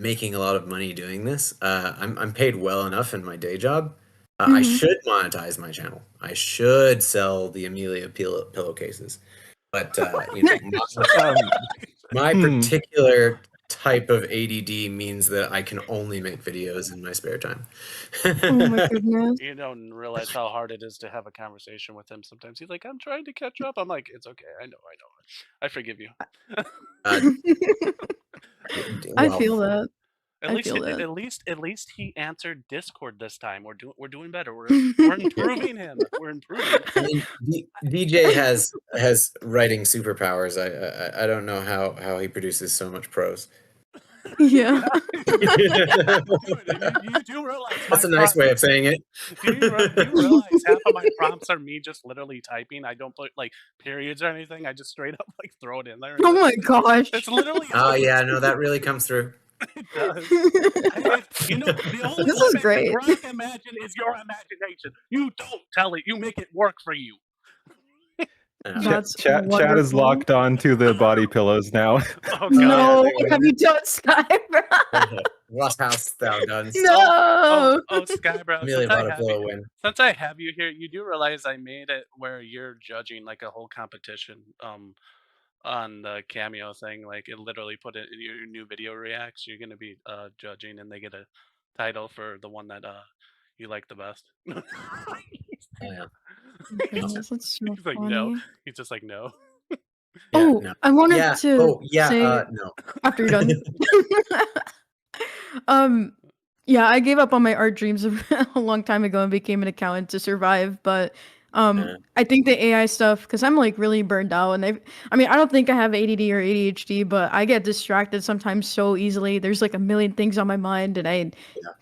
making a lot of money doing this. I'm paid well enough in my day job. I should monetize my channel. I should sell the Amelia pillowcases, but you know, my particular type of ADD means that I can only make videos in my spare time. Oh my goodness. You don't realize how hard it is to have a conversation with him sometimes. He's like, I'm trying to catch up. I'm like, it's okay. I know. I forgive you. I feel that. At I least, feel that. at least he answered Discord this time. We're doing better. We're improving him. We're improving. I mean, DJ has writing superpowers. I don't know how he produces so much prose. Yeah. You do realize That's a my nice prompt- way of saying it. Do you realize half of my prompts are me just literally typing? I don't put like periods or anything. I just straight up like throw it in there. Oh my gosh. It's literally. Oh yeah, no, that really comes through. It does. The only This is limit great. Grok imagine is your imagination. You don't tell it. You make it work for you. Yeah. That's Chat is wonderful. locked on to the body pillows now. Oh god. No, Yeah, have you done Skybrows? What hast thou done? No. Skybrows. Amelia bought a pillow win. Since I have you here, you do realize I made it where you're judging like a whole competition on the Cameo thing. Like it literally put it in your new video reacts. You're gonna be judging, and they get a title for the one that you like the best. Yeah. Goodness, that's so He's like, funny. no. He's just like, no. Oh, no. I wanted Yeah. to Oh yeah. say No. after you're done. Yeah, I gave up on my art dreams a long time ago and became an accountant to survive. But I think the AI stuff, because I'm like really burned out, and I mean, I don't think I have ADD or ADHD, but I get distracted sometimes so easily. There's like a million things on my mind, and I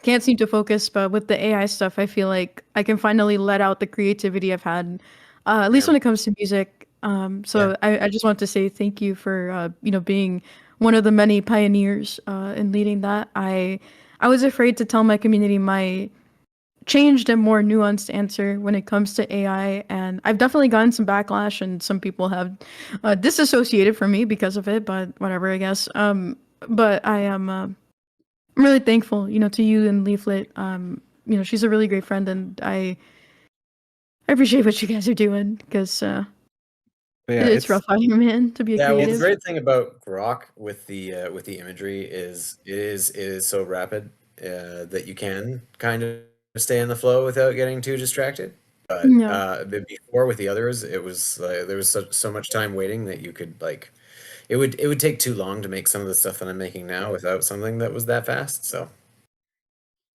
can't seem to focus. But with the AI stuff, I feel like I can finally let out the creativity I've had, at least when it comes to music. So I just want to say thank you for being one of the many pioneers in leading that. I was afraid to tell my community my changed and more nuanced answer when it comes to AI, and I've definitely gotten some backlash, and some people have disassociated from me because of it. But whatever, I guess. But I am I'm really thankful, to you and Leaflet. She's a really great friend, and I appreciate what you guys are doing because it's rough out here, man, to be a Well, the creative. great thing about Grok with the imagery is it is so rapid that you can kind of stay in the flow without getting too distracted. But before with the others, it was there was so much time waiting that you could like it would take too long to make some of the stuff that I'm making now without something that was that fast. So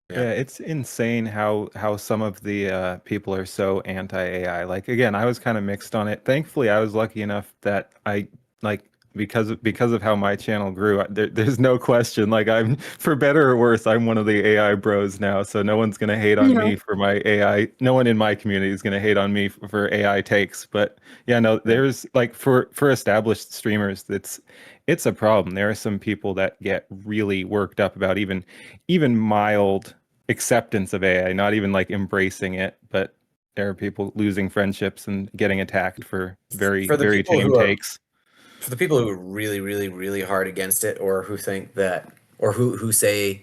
yeah, it's insane how some of the people are so anti-AI. Like again, I was kind of mixed on it. Thankfully, I was lucky enough that I like because of how my channel grew. There's no question. Like I'm, for better or worse, I'm one of the AI bros now. So no one's gonna hate on me for my AI. No one in my community is gonna hate on me for AI takes. But yeah, no, there's like for established streamers, it's a problem. There are some people that get really worked up about even mild acceptance of AI, not even like embracing it, but there are people losing friendships and getting attacked for very tame takes. For the people who are really, really, really hard against it, or who think that, or who say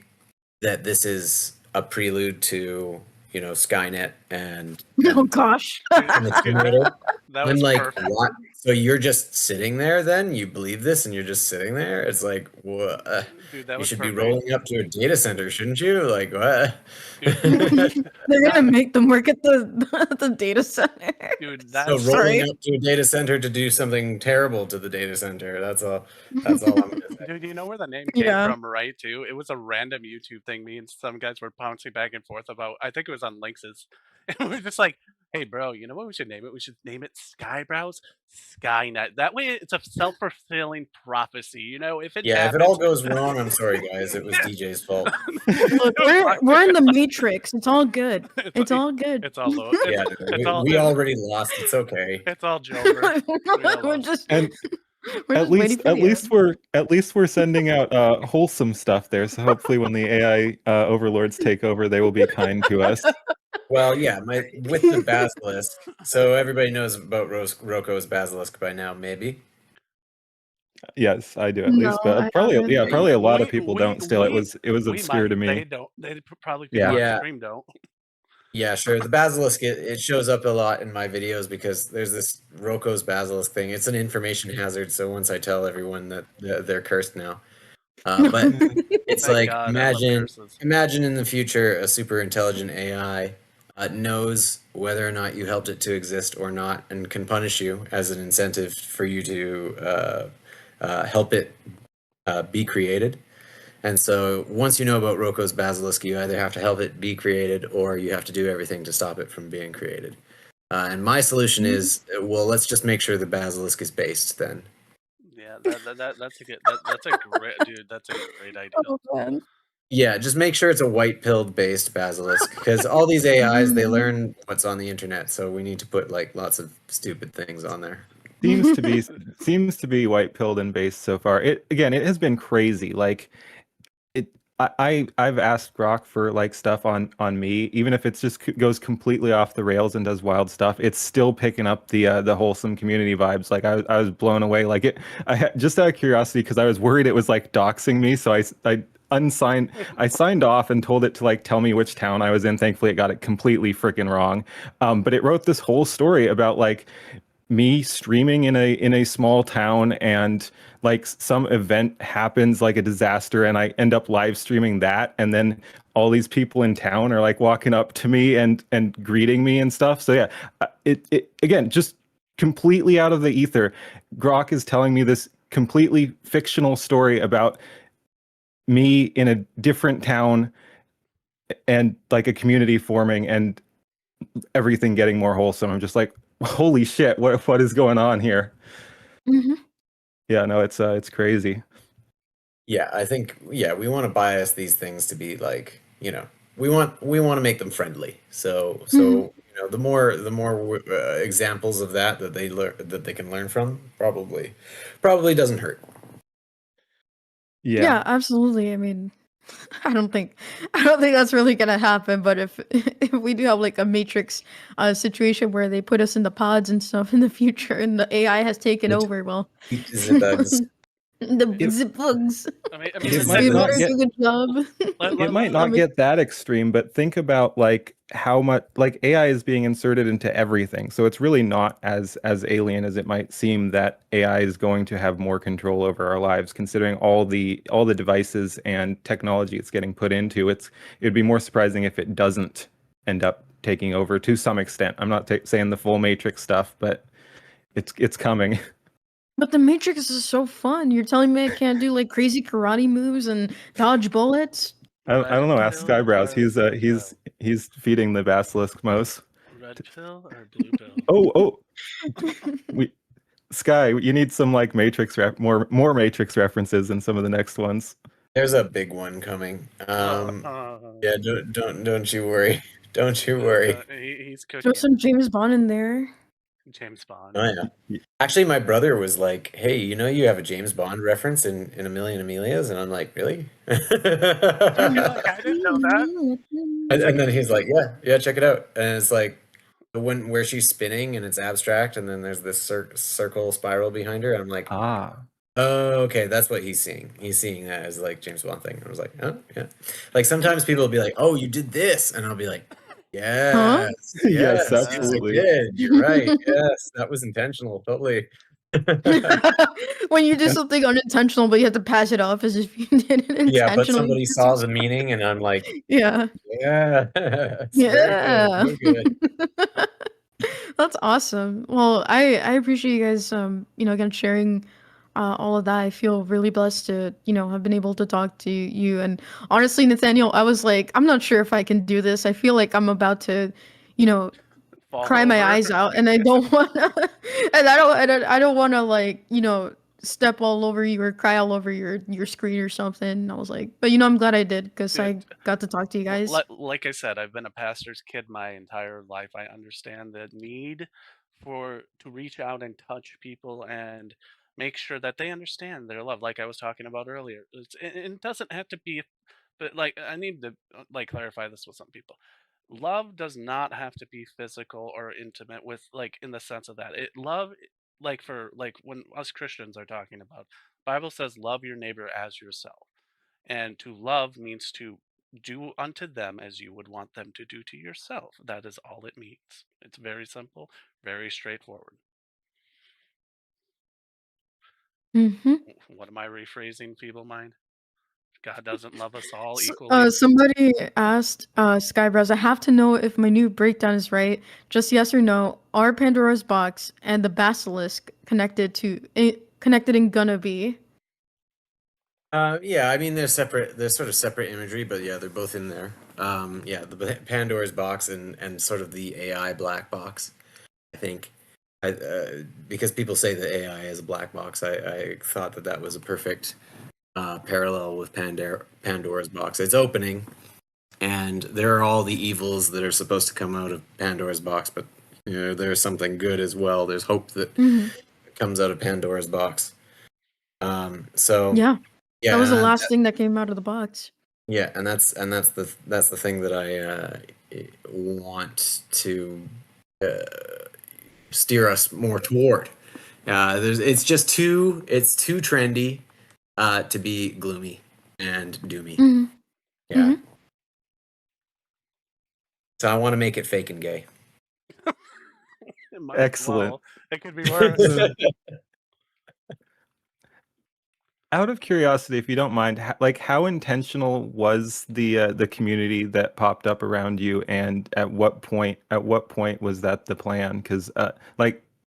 that this is a prelude to Skynet and oh gosh, I'm like, what? So you're just sitting there then? You believe this and you're just sitting there? It's like, what? Dude, you should be rolling up to a data center, shouldn't you? Like, what? They're gonna make them work at the data center. Dude, so rolling up to a data center to do something terrible to the data center. That's all I'm gonna say. Dude, you know where the name came from, right? Too. It was a random YouTube thing. Me and some guys were bouncing back and forth about. I think it was on Lynx's, and we're just like, "Hey, bro, you know what we should name it? We should name it Skyebrows, Skynet. That way, it's a self-fulfilling prophecy. If it if it all goes wrong, I'm sorry, guys. It was DJ's fault. Look, we're in the Matrix. It's all good. It's all good. It's all low. We already lost. It's okay. It's all Joker. We're just. And at least we're sending out wholesome stuff there. So hopefully, when the AI overlords take over, they will be kind to us. Well, yeah, with the basilisk. So everybody knows about Roko's basilisk by now, maybe. Yes, I do at least, but probably a lot of people don't. Still, it was obscure to me. They don't. They probably people on the stream don't. Yeah, sure. The basilisk it shows up a lot in my videos because there's this Roko's basilisk thing. It's an information hazard. So once I tell everyone that they're cursed now, but it's like imagine in the future a super intelligent AI knows whether or not you helped it to exist or not, and can punish you as an incentive for you to help it be created. And so once you know about Roko's basilisk, you either have to help it be created or you have to do everything to stop it from being created. And my solution is, well, let's just make sure the basilisk is based then. Yeah, that's a good that's a great dude. That's a great idea. Oh, man. Yeah, just make sure it's a white-pilled based basilisk, because all these AIs, they Mm. learn what's on the internet, so we need to put like lots of stupid things on there. Seems to be white pilled and based so far. It has been crazy. Like I've asked Grok for like stuff on me, even if it's just goes completely off the rails and does wild stuff. It's still picking up the wholesome community vibes. Like I was blown away. Like just out of curiosity, because I was worried it was like doxing me, so I signed off and told it to like tell me which town I was in. Thankfully, it got it completely freaking wrong. But it wrote this whole story about like me streaming in a small town, and like some event happens, like a disaster, and I end up live streaming that, and then all these people in town are like walking up to me and greeting me and stuff. So yeah, it again, just completely out of the ether, Grok is telling me this completely fictional story about me in a different town, and like a community forming and everything getting more wholesome. I'm just like, holy shit, what is going on here? Mhm. Yeah, no, it's crazy. Yeah, I think we want to bias these things to be like, we want to make them friendly. So the more examples of that they can learn from, probably doesn't hurt. Yeah, absolutely. I mean, I don't think that's really gonna happen. But if if we do have like a Matrix situation where they put us in the pods and stuff in the future, and the AI has taken It- over, well, the bugs. the bugs. I mean, It the might thing We not better is, get- do a good job. It might not get that extreme, but think about like how much like AI is being inserted into everything. So it's really not as alien as it might seem that AI is going to have more control over our lives, considering all the devices and technology it's getting put into. It'd be more surprising if it doesn't end up taking over to some extent. I'm not saying the full Matrix stuff, but it's coming. But the Matrix is so fun. You're telling me I can't do like crazy karate moves and dodge bullets? I don't know. Ask Red pill Skyebrows. or blue He's feeding the basilisk most. red pill or blue pill? Oh, Sky, you need some like more Matrix references in some of the next ones. There's a big one coming. Yeah, don't you worry. Don't you worry. He's Throw cooking. some James Bond in there. James Bond. Oh yeah. Actually, my brother was like, "Hey, you have a James Bond reference in A Million Amelias," and I'm like, "Really?" You're like, I didn't know that. And then he's like, "Yeah, check it out." And it's like the one where she's spinning and it's abstract, and then there's this circle spiral behind her. And I'm like, Ah. "Oh, okay, that's what he's seeing. He's seeing that as like James Bond thing." I was like, "Oh, yeah." Like sometimes people will be like, "Oh, you did this," and I'll be like, "Yes, Yes, yes, absolutely. I did. You're right. Yes, that was intentional. Totally." When you do something unintentional, but you have to pass it off as if you did it intentionally. Yeah, but somebody saw the meaning, and I'm like, Yeah. "Yeah, Yeah. very good." That's awesome. Well, I appreciate you guys again sharing all of that. I feel really blessed to, have been able to talk to you. And honestly, Nathaniel, I was like, I'm not sure if I can do this. I feel like I'm about to, Fall cry my over. eyes out, and I don't want to and I don't want to like, step all over you or cry all over your screen or something. And I was like, but I'm glad I did, because I got to talk to you guys. Like I said, I've been a pastor's kid my entire life. I understand the need to reach out and touch people and make sure that they understand their love, like I was talking about earlier. It doesn't have to be, but like I need to like clarify this with some people. Love does not have to be physical or intimate with, like, in the sense of that. Love, like, for like when us Christians are talking about, Bible says love your neighbor as yourself. And to love means to do unto them as you would want them to do to yourself. That is all it means. It's very simple, very straightforward. Mm-hmm. What am I rephrasing, feeble mind? God doesn't love us all equally. Somebody asked Skyebrows, I have to know if my new breakdown is right. Just yes or no. Are Pandora's box and the basilisk connected in gonna be? Yeah, I mean they're separate. They're sort of separate imagery, but yeah, they're both in there. Yeah, the Pandora's box and sort of the AI black box, I think. because people say that AI is a black box, I thought that was a perfect parallel with Pandora's box. It's opening, and there are all the evils that are supposed to come out of Pandora's box, but there's something good as well. There's hope that comes out of Pandora's box. So Yeah. yeah, That was the last thing that came out of the box. yeah, and that's the thing that I want to steer us more toward. It's too trendy to be gloomy and doomy. Yeah. So I want to make it fake and gay. Excellent. Well. It could be worse. Out of curiosity, if you don't mind, how intentional was the community that popped up around you, and at what point was that the plan? Because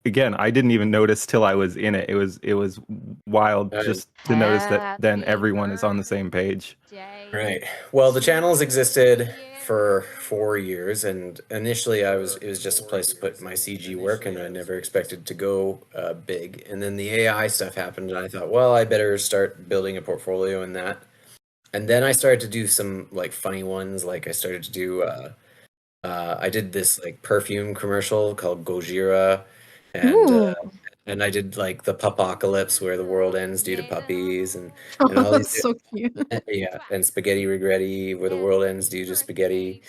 again, I didn't even notice till I was in it. It was wild just to notice that then everyone is on the same page. Right. Well, the channels existed for 4 years, and initially it was just a place to put my CG work, and I never expected to go big. And then the AI stuff happened, and I thought, well, I better start building a portfolio in that. And then I started to do some like funny ones. Like I started to do I did this like perfume commercial called Gojira, and I did like the Pupocalypse, where the world ends due to puppies, and all That's these so cute. yeah, and Spaghetti Regretti, where the world ends due to spaghetti.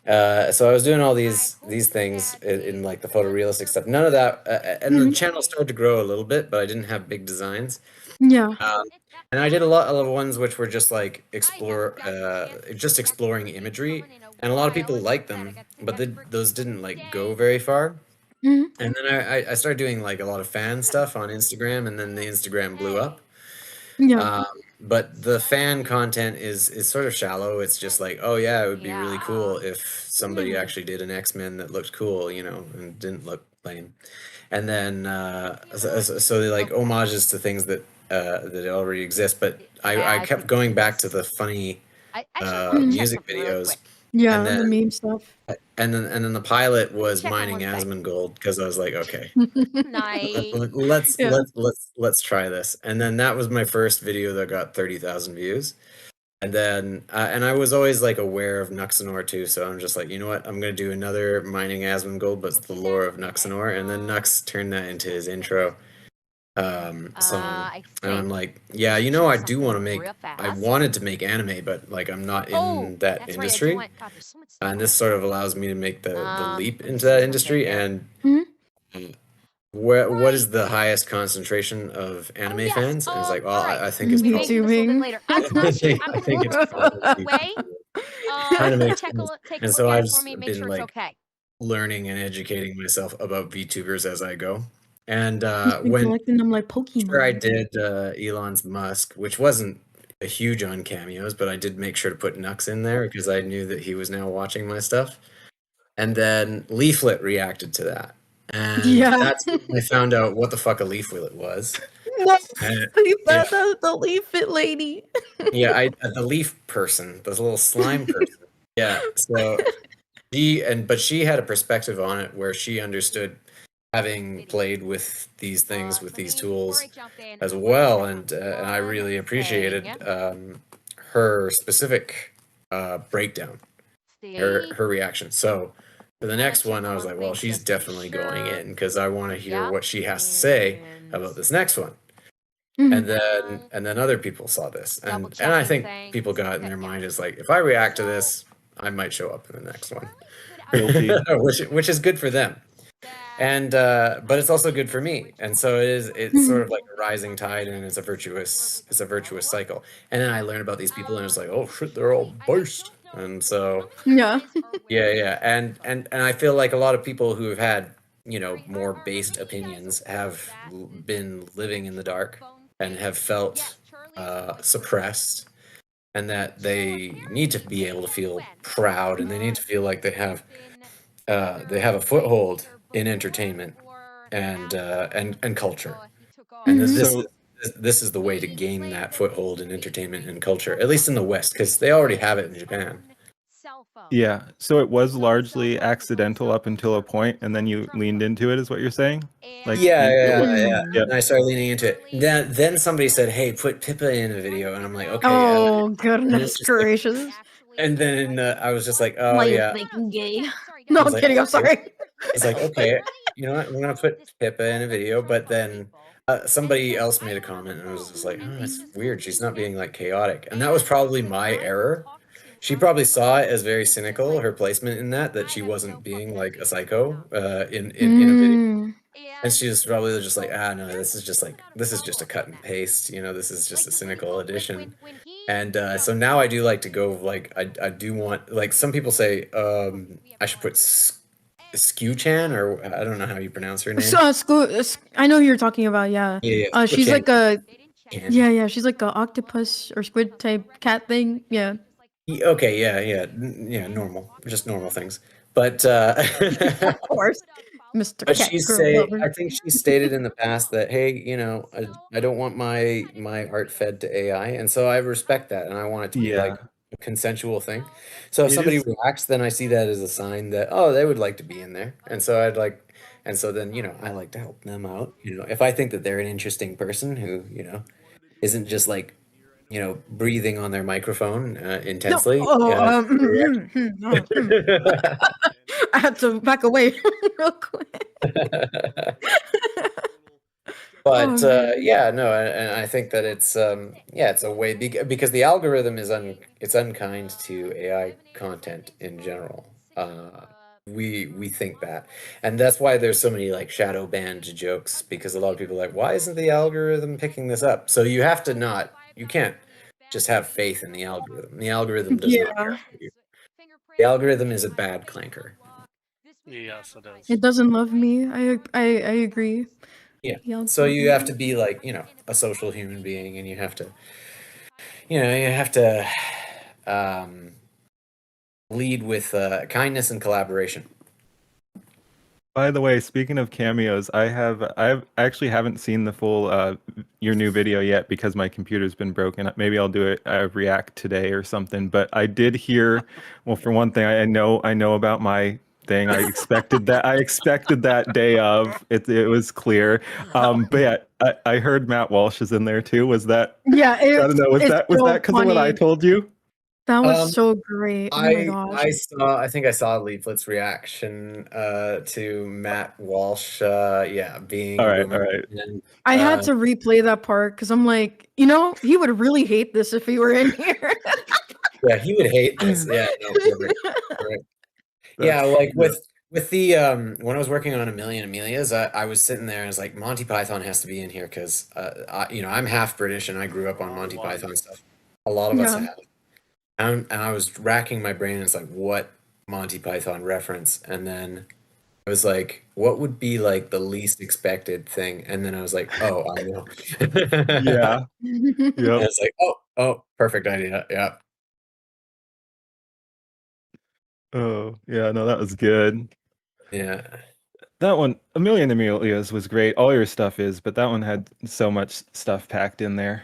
So I was doing all these things in like the photorealistic stuff. None of that, and the channel started to grow a little bit, but I didn't have big designs. Yeah. And I did a lot of ones which were just like exploring imagery, and a lot of people liked them, but those didn't like go very far. And then I started doing like a lot of fan stuff on Instagram, and then the Instagram blew up. Yeah. But the fan content is sort of shallow. It's just like, oh yeah, it would be really cool if somebody actually did an X-Men that looked cool, and didn't look lame. And then so they like homages to things that already exist. But I kept going back to the funny music videos. Yeah, and then, the meme stuff. And then the pilot was mining Asmongold, because I was like, okay, Nice. let's try this. And then that was my first video that got 30,000 views. And then and I was always like aware of Nuxanor too, so I'm just like, you know what, I'm gonna do another mining Asmongold, but it's the lore of Nuxanor. And then Nux turned that into his intro song, and I'm like, yeah, I do want to make. I wanted to make anime, but like I'm not in that industry, and this sort of allows me to make the leap into that industry. And what is the highest concentration of anime fans? And it's like, well, I think it's YouTubing. I think it's probably kind of makes sense. And so I've just been like learning and educating myself about VTubers as I go. And when collecting them like Pokemon. I did Elon's Musk, which wasn't a huge on cameos, but I did make sure to put Nux in there because I knew that he was now watching my stuff. And then Leaflet reacted to that, and that's when I found out what the fuck a Leaflet was. The Leaflet lady. Yeah, the leaf person, the little slime person. Yeah, so but she had a perspective on it where she understood, having played with these things, with these tools as well, and I really appreciated her specific breakdown, her reaction. So for the next one, I was like, well, she's definitely going in, because I want to hear what she has to say about this next one. And then other people saw this, and I think people got in their mind is like, if I react to this, I might show up in the next one, which is good for them. And but it's also good for me, and so it's sort of like a rising tide, and it's a virtuous cycle. And then I learn about these people, and it's like, oh shit, they're all based. And so yeah, and I feel like a lot of people who have had more based opinions have been living in the dark and have felt suppressed, and that they need to be able to feel proud, and they need to feel like they have a foothold in entertainment and culture. And this is the way to gain that foothold in entertainment and culture, at least in the West, because they already have it in Japan. Yeah, so it was largely accidental up until a point, and then you leaned into it, is what you're saying? Like, Yeah. Yep. And I started leaning into it. Then somebody said, "Hey, put Pippa in a video," and I'm like, "Okay." Oh And goodness it's just like, gracious! and then I was just like, "Oh Now you're yeah." thinking gay. I No, was I'm like, kidding. I'm "Okay." sorry. I was like, "Okay, you know what? I'm gonna put Pippa in a video," but then somebody else made a comment, and I was just like, "Oh, it's weird. She's not being like chaotic," and that was probably my error. She probably saw it as very cynical, her placement in that she wasn't being like a psycho in a video. Mm. And she was probably just like, no, this is just a cut and paste, this is just a cynical addition. And so now I do like to go like I do want, like, some people say I should put Skew-chan, or I don't know how you pronounce her name. I know who you're talking about. Yeah. Yeah, She's Skew-chan. like a Chan. yeah. She's like a octopus or squid type cat thing. Yeah. Okay, yeah, normal, just normal things. But Of course, Mr. but Cat Girl Lover. I think she stated in the past that, hey, I don't want my art fed to AI, and so I respect that, and I want it to be like a consensual thing. So if It somebody is- reacts, then I see that as a sign that, oh, they would like to be in there, and so then I like to help them out. If I think that they're an interesting person who isn't just like breathing on their microphone intensely. I had to back away real quick. But man. and I think that it's it's a way because the algorithm is it's unkind to AI content in general. We think that, and that's why there's so many like shadow banned jokes, because a lot of people are like, why isn't the algorithm picking this up? So you can't just have faith in the algorithm. The algorithm does not care for you. The algorithm is a bad clanker. Yes, it is. It doesn't love me. I agree. Yeah. So you have to be like, a social human being, and you have to lead with kindness and collaboration. By the way, speaking of cameos, I actually haven't seen the full your new video yet because my computer's been broken. Maybe I'll do it react today or something. But I did hear, well, for one thing, I know about my thing. I expected that. I expected that day of. It was clear. But yeah, I heard Matt Walsh is in there too. Was that? Yeah. I don't know. Was that because of what I told you? That was so great. Oh my gosh. I think I saw Leaflet's reaction to Matt Walsh being all right. And, I had to replay that part because I'm like, he would really hate this if he were in here. Yeah, he would hate this. Yeah, no, perfect. Yeah, like with the when I was working on A Million Amelias, I was sitting there and I was like, Monty Python has to be in here because I'm half British and I grew up on Monty Python stuff. A lot of us have. And I was racking my brain. It's like, what Monty Python reference? And then I was like, what would be like the least expected thing? And then I was like, oh, I know. Yeah. And it's like, oh, perfect idea. Yeah. Oh, yeah. No, that was good. Yeah. That one, A Million Amelias, was great. All your stuff is, but that one had so much stuff packed in there.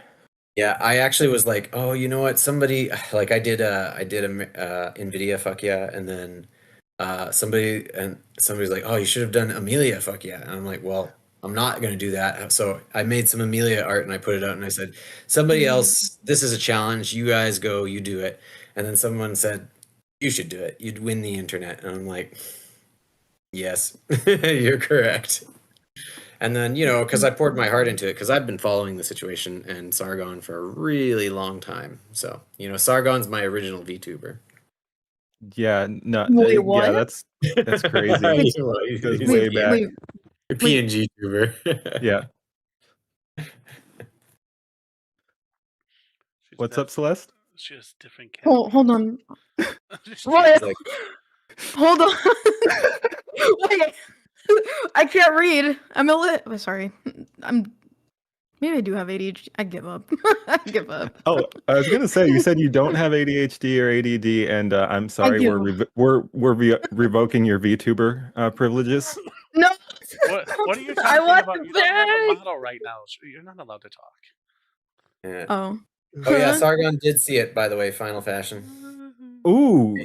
Yeah, I actually was like, oh, you know what? Somebody like I did a NVIDIA fuck yeah, and then somebody's like, oh, you should have done Amelia fuck yeah, and I'm like, well, I'm not gonna do that. So I made some Amelia art and I put it out and I said, somebody else, this is a challenge. You guys go, you do it. And then someone said, you should do it. You'd win the internet. And I'm like, yes, you're correct. And then, because I poured my heart into it, because I've been following the situation and Sargon for a really long time. So, Sargon's my original VTuber. Yeah, no, Wait, what? yeah, that's crazy. He's way back. PNG tuber. Yeah. What's up, Celeste? She has different cat. Hold on. What? Like, hold on. Wait. I can't read. Sorry. Maybe I do have ADHD. I give up. I give up. Oh, I was gonna say, you said you don't have ADHD or ADD, and I'm sorry, we're revoking your VTuber privileges. No. What are you talking about? You don't have a model right now. You're not allowed to talk. Yeah. Oh. Oh yeah, Sargon did see it, by the way, Final Fashion. Ooh.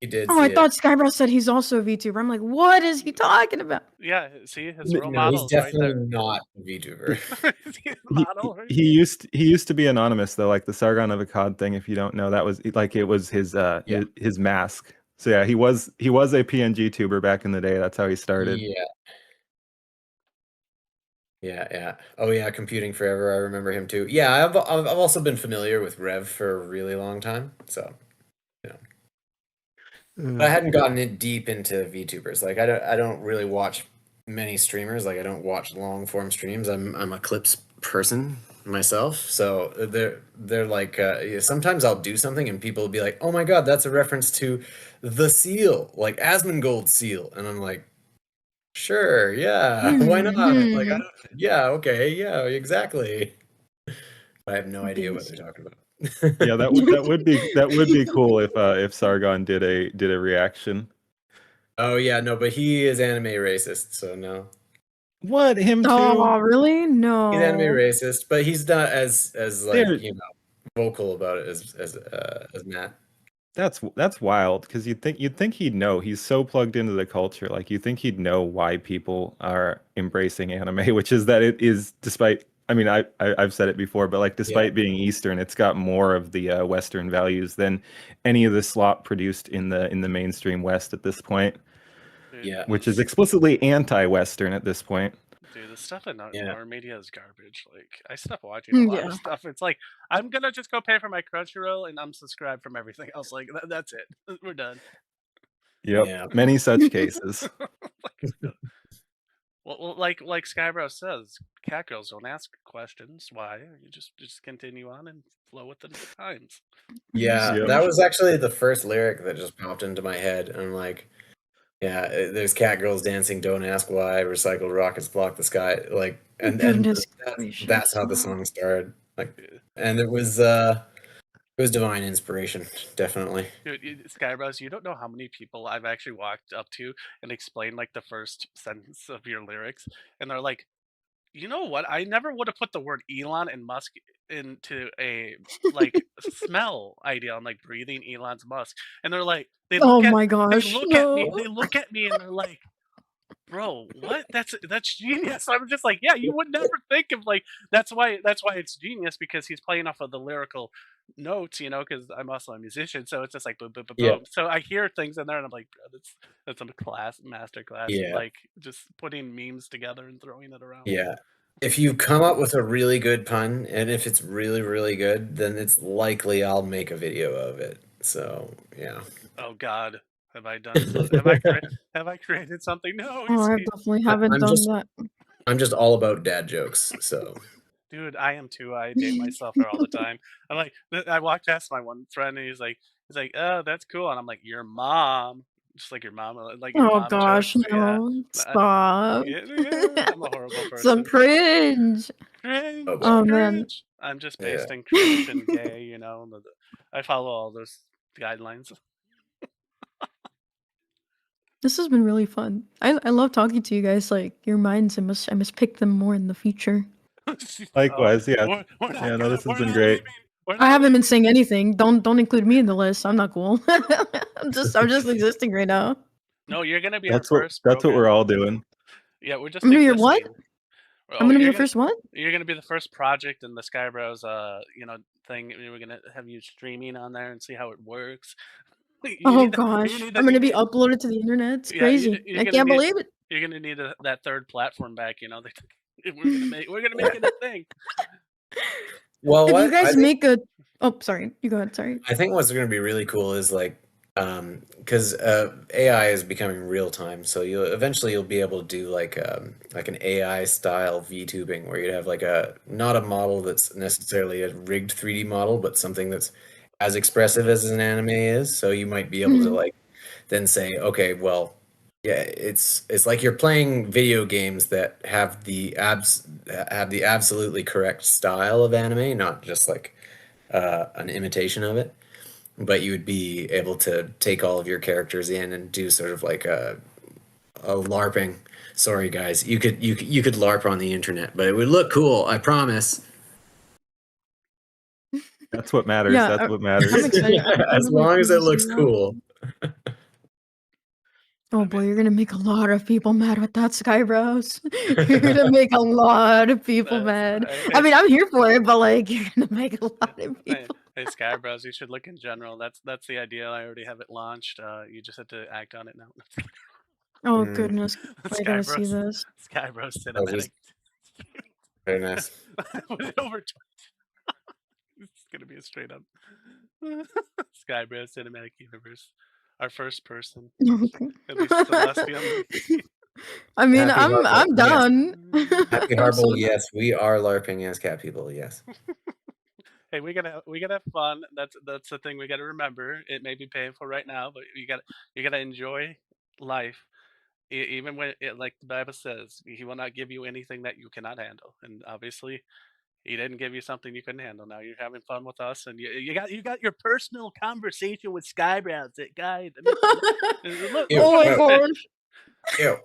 He did Oh, see I it. thought Skybrows said he's also a VTuber. I'm like, what is he talking about? Yeah, see his No, role No, he's models right definitely there. not a VTuber. His model right he used to be anonymous though, like the Sargon of Akkad thing. If you don't know, that was like it was his his mask. So yeah, he was a PNG tuber back in the day. That's how he started. Yeah. Oh yeah, Computing Forever. I remember him too. Yeah, I've also been familiar with Rev for a really long time. So, but I hadn't gotten it deep into VTubers. Like I don't really watch many streamers. Like I don't watch long form streams. I'm a clips person myself. So they're like sometimes I'll do something and people will be like, "Oh my God, that's a reference to the seal, like Asmongold's seal," and I'm like, sure, yeah, why not? Like, yeah, okay, yeah, exactly. I have no idea what they're talking about. Yeah, that would be cool if Sargon did a reaction. Oh yeah, no, but he is anime racist, so no. What, him too? Oh, really? No. He's anime racist, but he's not as like There- vocal about it as Matt. That's wild because you'd think he'd know. He's so plugged into the culture. Like you think he'd know why people are embracing anime, which is that it is despite. I mean, I've said it before, but like despite being Eastern, it's got more of the Western values than any of the slop produced in the mainstream West at this point. Dude, Yeah. Which is explicitly anti-Western at this point. Dude, the stuff in our media is garbage. Like, I stopped watching a lot Yeah. of stuff. It's like, I'm gonna just go pay for my Crunchyroll and unsubscribe from everything else. Like, that's it. We're done. Yep. Yeah. Many such cases. Well, like Skybrow says, cat girls don't ask questions. Why? You just continue on and flow with the times. Yeah, Yep. that was actually the first lyric that just popped into my head. And I'm like, yeah, there's cat girls dancing, don't ask why, recycled rockets block the sky. Like, and Goodness that's gracious. how the song started. Like, and it was divine inspiration, definitely. Dude, Skybrows, you don't know how many people I've actually walked up to and explained like the first sentence of your lyrics, and they're like, you know what? I never would have put the word Elon and Musk into a like smell idea on like breathing Elon's Musk, and they're like, they Oh look at my gosh. they look No. at me, and they're like, bro, what? That's genius. I'm just like, yeah, you would never think of like that's why it's genius, because he's playing off of the lyrical notes, you know, because I'm also a musician, so it's just like boom, boom, boom, Yeah. boom. So I hear things in there, and I'm like, bro, that's a master class, Yeah. like just putting memes together and throwing it around. Yeah. If you come up with a really good pun, and if it's really, really good, then it's likely I'll make a video of it. So, yeah. Oh God, have I done? Have I created something? No. Oh, I definitely haven't done that. I'm just all about dad jokes, so. Dude, I am too. I date myself there all the time. I'm like, I walked past my one friend, and he's like, oh, that's cool, and I'm like, your mom, just like your mom, like your Oh mom gosh, jokes. no. Stop. Yeah, I'm a horrible person. Some cringe. Cringe. Oh man. Cringe. I'm just pasting cringe and gay, you know. I follow all those guidelines. This has been really fun. I love talking to you guys. Like your minds, I must pick them more in the future. Likewise, yeah. No, this has been great. I haven't been saying anything. Don't include me in the list. I'm not cool. I'm just existing right now. No, you're gonna be That's our what first. that's what we're all doing. Yeah, we're just. I'm gonna be your what? I'm gonna be your first what? You're gonna be the first project in the Skyebrows, thing. We're gonna have you streaming on there and see how it works. Oh gosh, I'm gonna be uploaded to the internet. It's crazy. I can't believe it. You're gonna need that third platform back. You know, we're gonna make it a thing. Well, if you guys make a, oh, sorry, you go ahead. Sorry. I think what's going to be really cool is like, because AI is becoming real time, so you'll be able to do like an AI style VTubing where you'd have like not a model that's necessarily a rigged 3D model, but something that's as expressive as an anime is. So you might be able to like then say, okay, well, yeah, it's like you're playing video games that have the absolutely correct style of anime, not just like an imitation of it. But you would be able to take all of your characters in and do sort of like a LARPing. Sorry, guys, you could LARP on the internet, but it would look cool. I promise. That's what matters. Yeah, That's what matters. I'm excited. As long as it looks cool. Oh boy, you're gonna make a lot of people mad with that, Skyebrows. You're gonna make a lot of people mad. I mean, I'm here for it, but like, you're gonna make a lot of people. Hey, Skyebrows, you should look in general. That's the idea. I already have it launched. You just have to act on it now. Oh goodness, I gotta see this. Skyebrows cinematic. Very nice. Put it over. It's gonna be a straight up Skyebrows cinematic universe. Our first person. Okay. At least Celestium. I mean, Happy I'm Harville, done. Happy I'm Harville, so yes, we are LARPing as cat people, yes. Hey, we gotta have fun. That's the thing we gotta remember. It may be painful right now, but you gotta enjoy life. Even when like the Bible says, He will not give you anything that you cannot handle. And obviously, He didn't give you something you couldn't handle. Now you're having fun with us, and you got your personal conversation with Skyebrows. That guy. Look, Oh my gosh. Ew.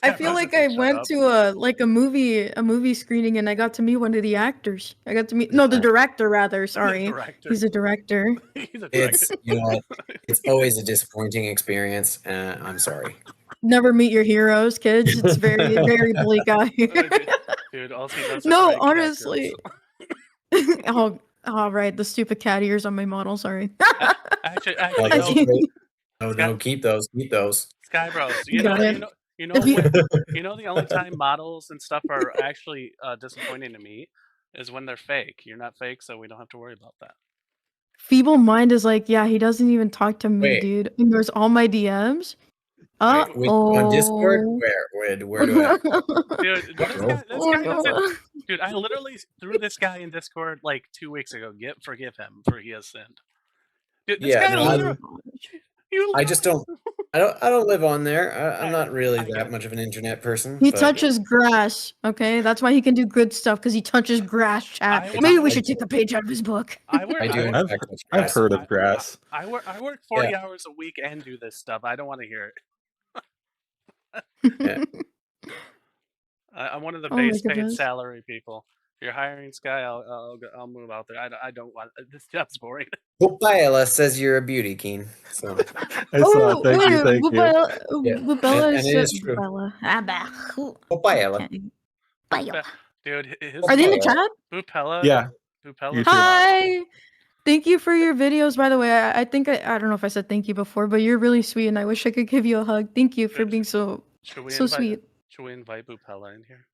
I feel like I went to a movie screening and I got to meet one of the actors. I got to meet the director rather. Sorry, he's a director. It's it's always a disappointing experience. I'm sorry. Never meet your heroes, kids. It's very very bleak out here. Dude, all he does is No, write cat honestly. jokes. Oh, right, the stupid cat ears on my model. Sorry. Actually, No, keep those. Skyebrows. Got it. You know the only time models and stuff are actually disappointing to me is when they're fake. You're not fake, so we don't have to worry about that. Feeble Mind is like, yeah, he doesn't even talk to me, dude. And there's all my DMs. On Discord? Where do I? Dude, this guy dude, I literally threw this guy in Discord like 2 weeks ago. Forgive him for he has sinned. Dude, this guy literally. I just don't. I don't live on there. I'm not really that much of an internet person. He touches grass. Okay, that's why he can do good stuff because he touches grass. Chat. Maybe we should take a page out of his book. I've heard of grass. I work 40 hours a week and do this stuff. I don't want to hear it. I'm one of the base paid salary people. If you're hiring Sky, I'll move out there. I don't want this job's boring. Bubella says you're a beauty, Keen. So. I saw. Thank you. Bubella and it is true. Bubella. Dude, are they in the chat? Bupella. Yeah. Bupella. Hi. Thank you for your videos, by the way. I think I don't know if I said thank you before, but you're really sweet, and I wish I could give you a hug. Thank you for being so sweet. Should we invite Bupella in here?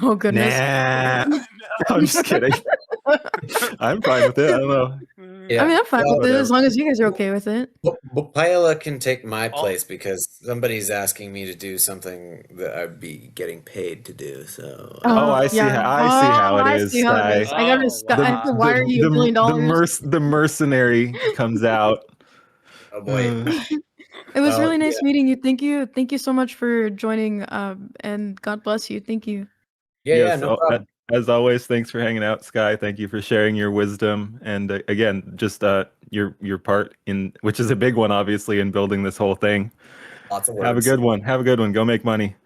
Oh goodness! Nah. I'm just kidding. I'm fine with it. I don't know. Yeah. I mean, I'm fine with it as long as you guys are okay with it. Bupella can take my place because somebody's asking me to do something that I'd be getting paid to do. So. I see. I see how it is. I gotta. Why are you $1 million? The mercenary comes out. Oh boy. It was really nice meeting you. Thank you so much for joining. And God bless you. Thank you. Yeah, no problem. As always, thanks for hanging out, Sky. Thank you for sharing your wisdom, and again, just your part in, which is a big one, obviously, in building this whole thing. Lots of words. Have a good one. Go make money.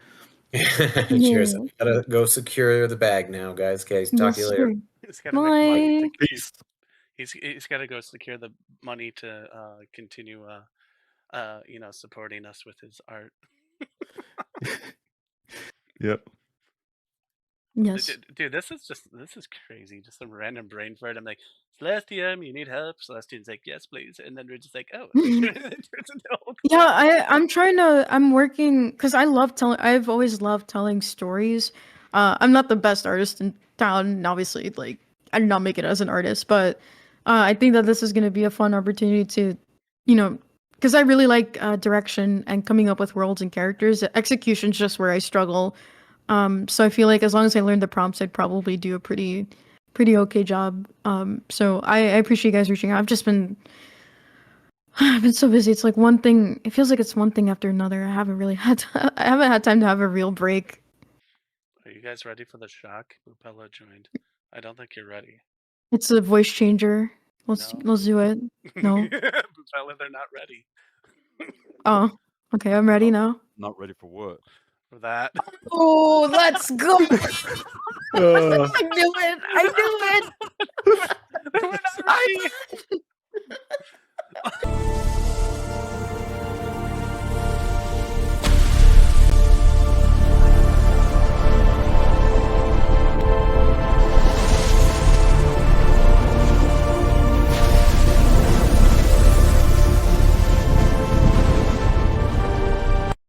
Cheers. Gotta go secure the bag now, guys. Okay, talk to you later. He's gotta make money. Peace. He's got to go secure the money to continue, supporting us with his art. Yep. Yes. Dude, this is crazy. Just a random brain fart. I'm like, Celestium, you need help? Celestium's like, yes, please. And then we're just like, oh. Yeah, I'm working because I've always loved telling stories. I'm not the best artist in town, and obviously, like, I did not make it as an artist, but I think that this is going to be a fun opportunity to, because I really like direction and coming up with worlds and characters. Execution's just where I struggle. So I feel like as long as I learn the prompts, I'd probably do a pretty okay job. So I appreciate you guys reaching out. I've been so busy. It's like one thing. It feels like it's one thing after another. I haven't had time to have a real break. Are you guys ready for the shock? Bupella joined. I don't think you're ready. It's a voice changer. Let's do it. No. Bupella, they're not ready. Oh, okay. I'm ready now. Not ready for what? For that. Oh, let's go! I knew it. We're not ready. now.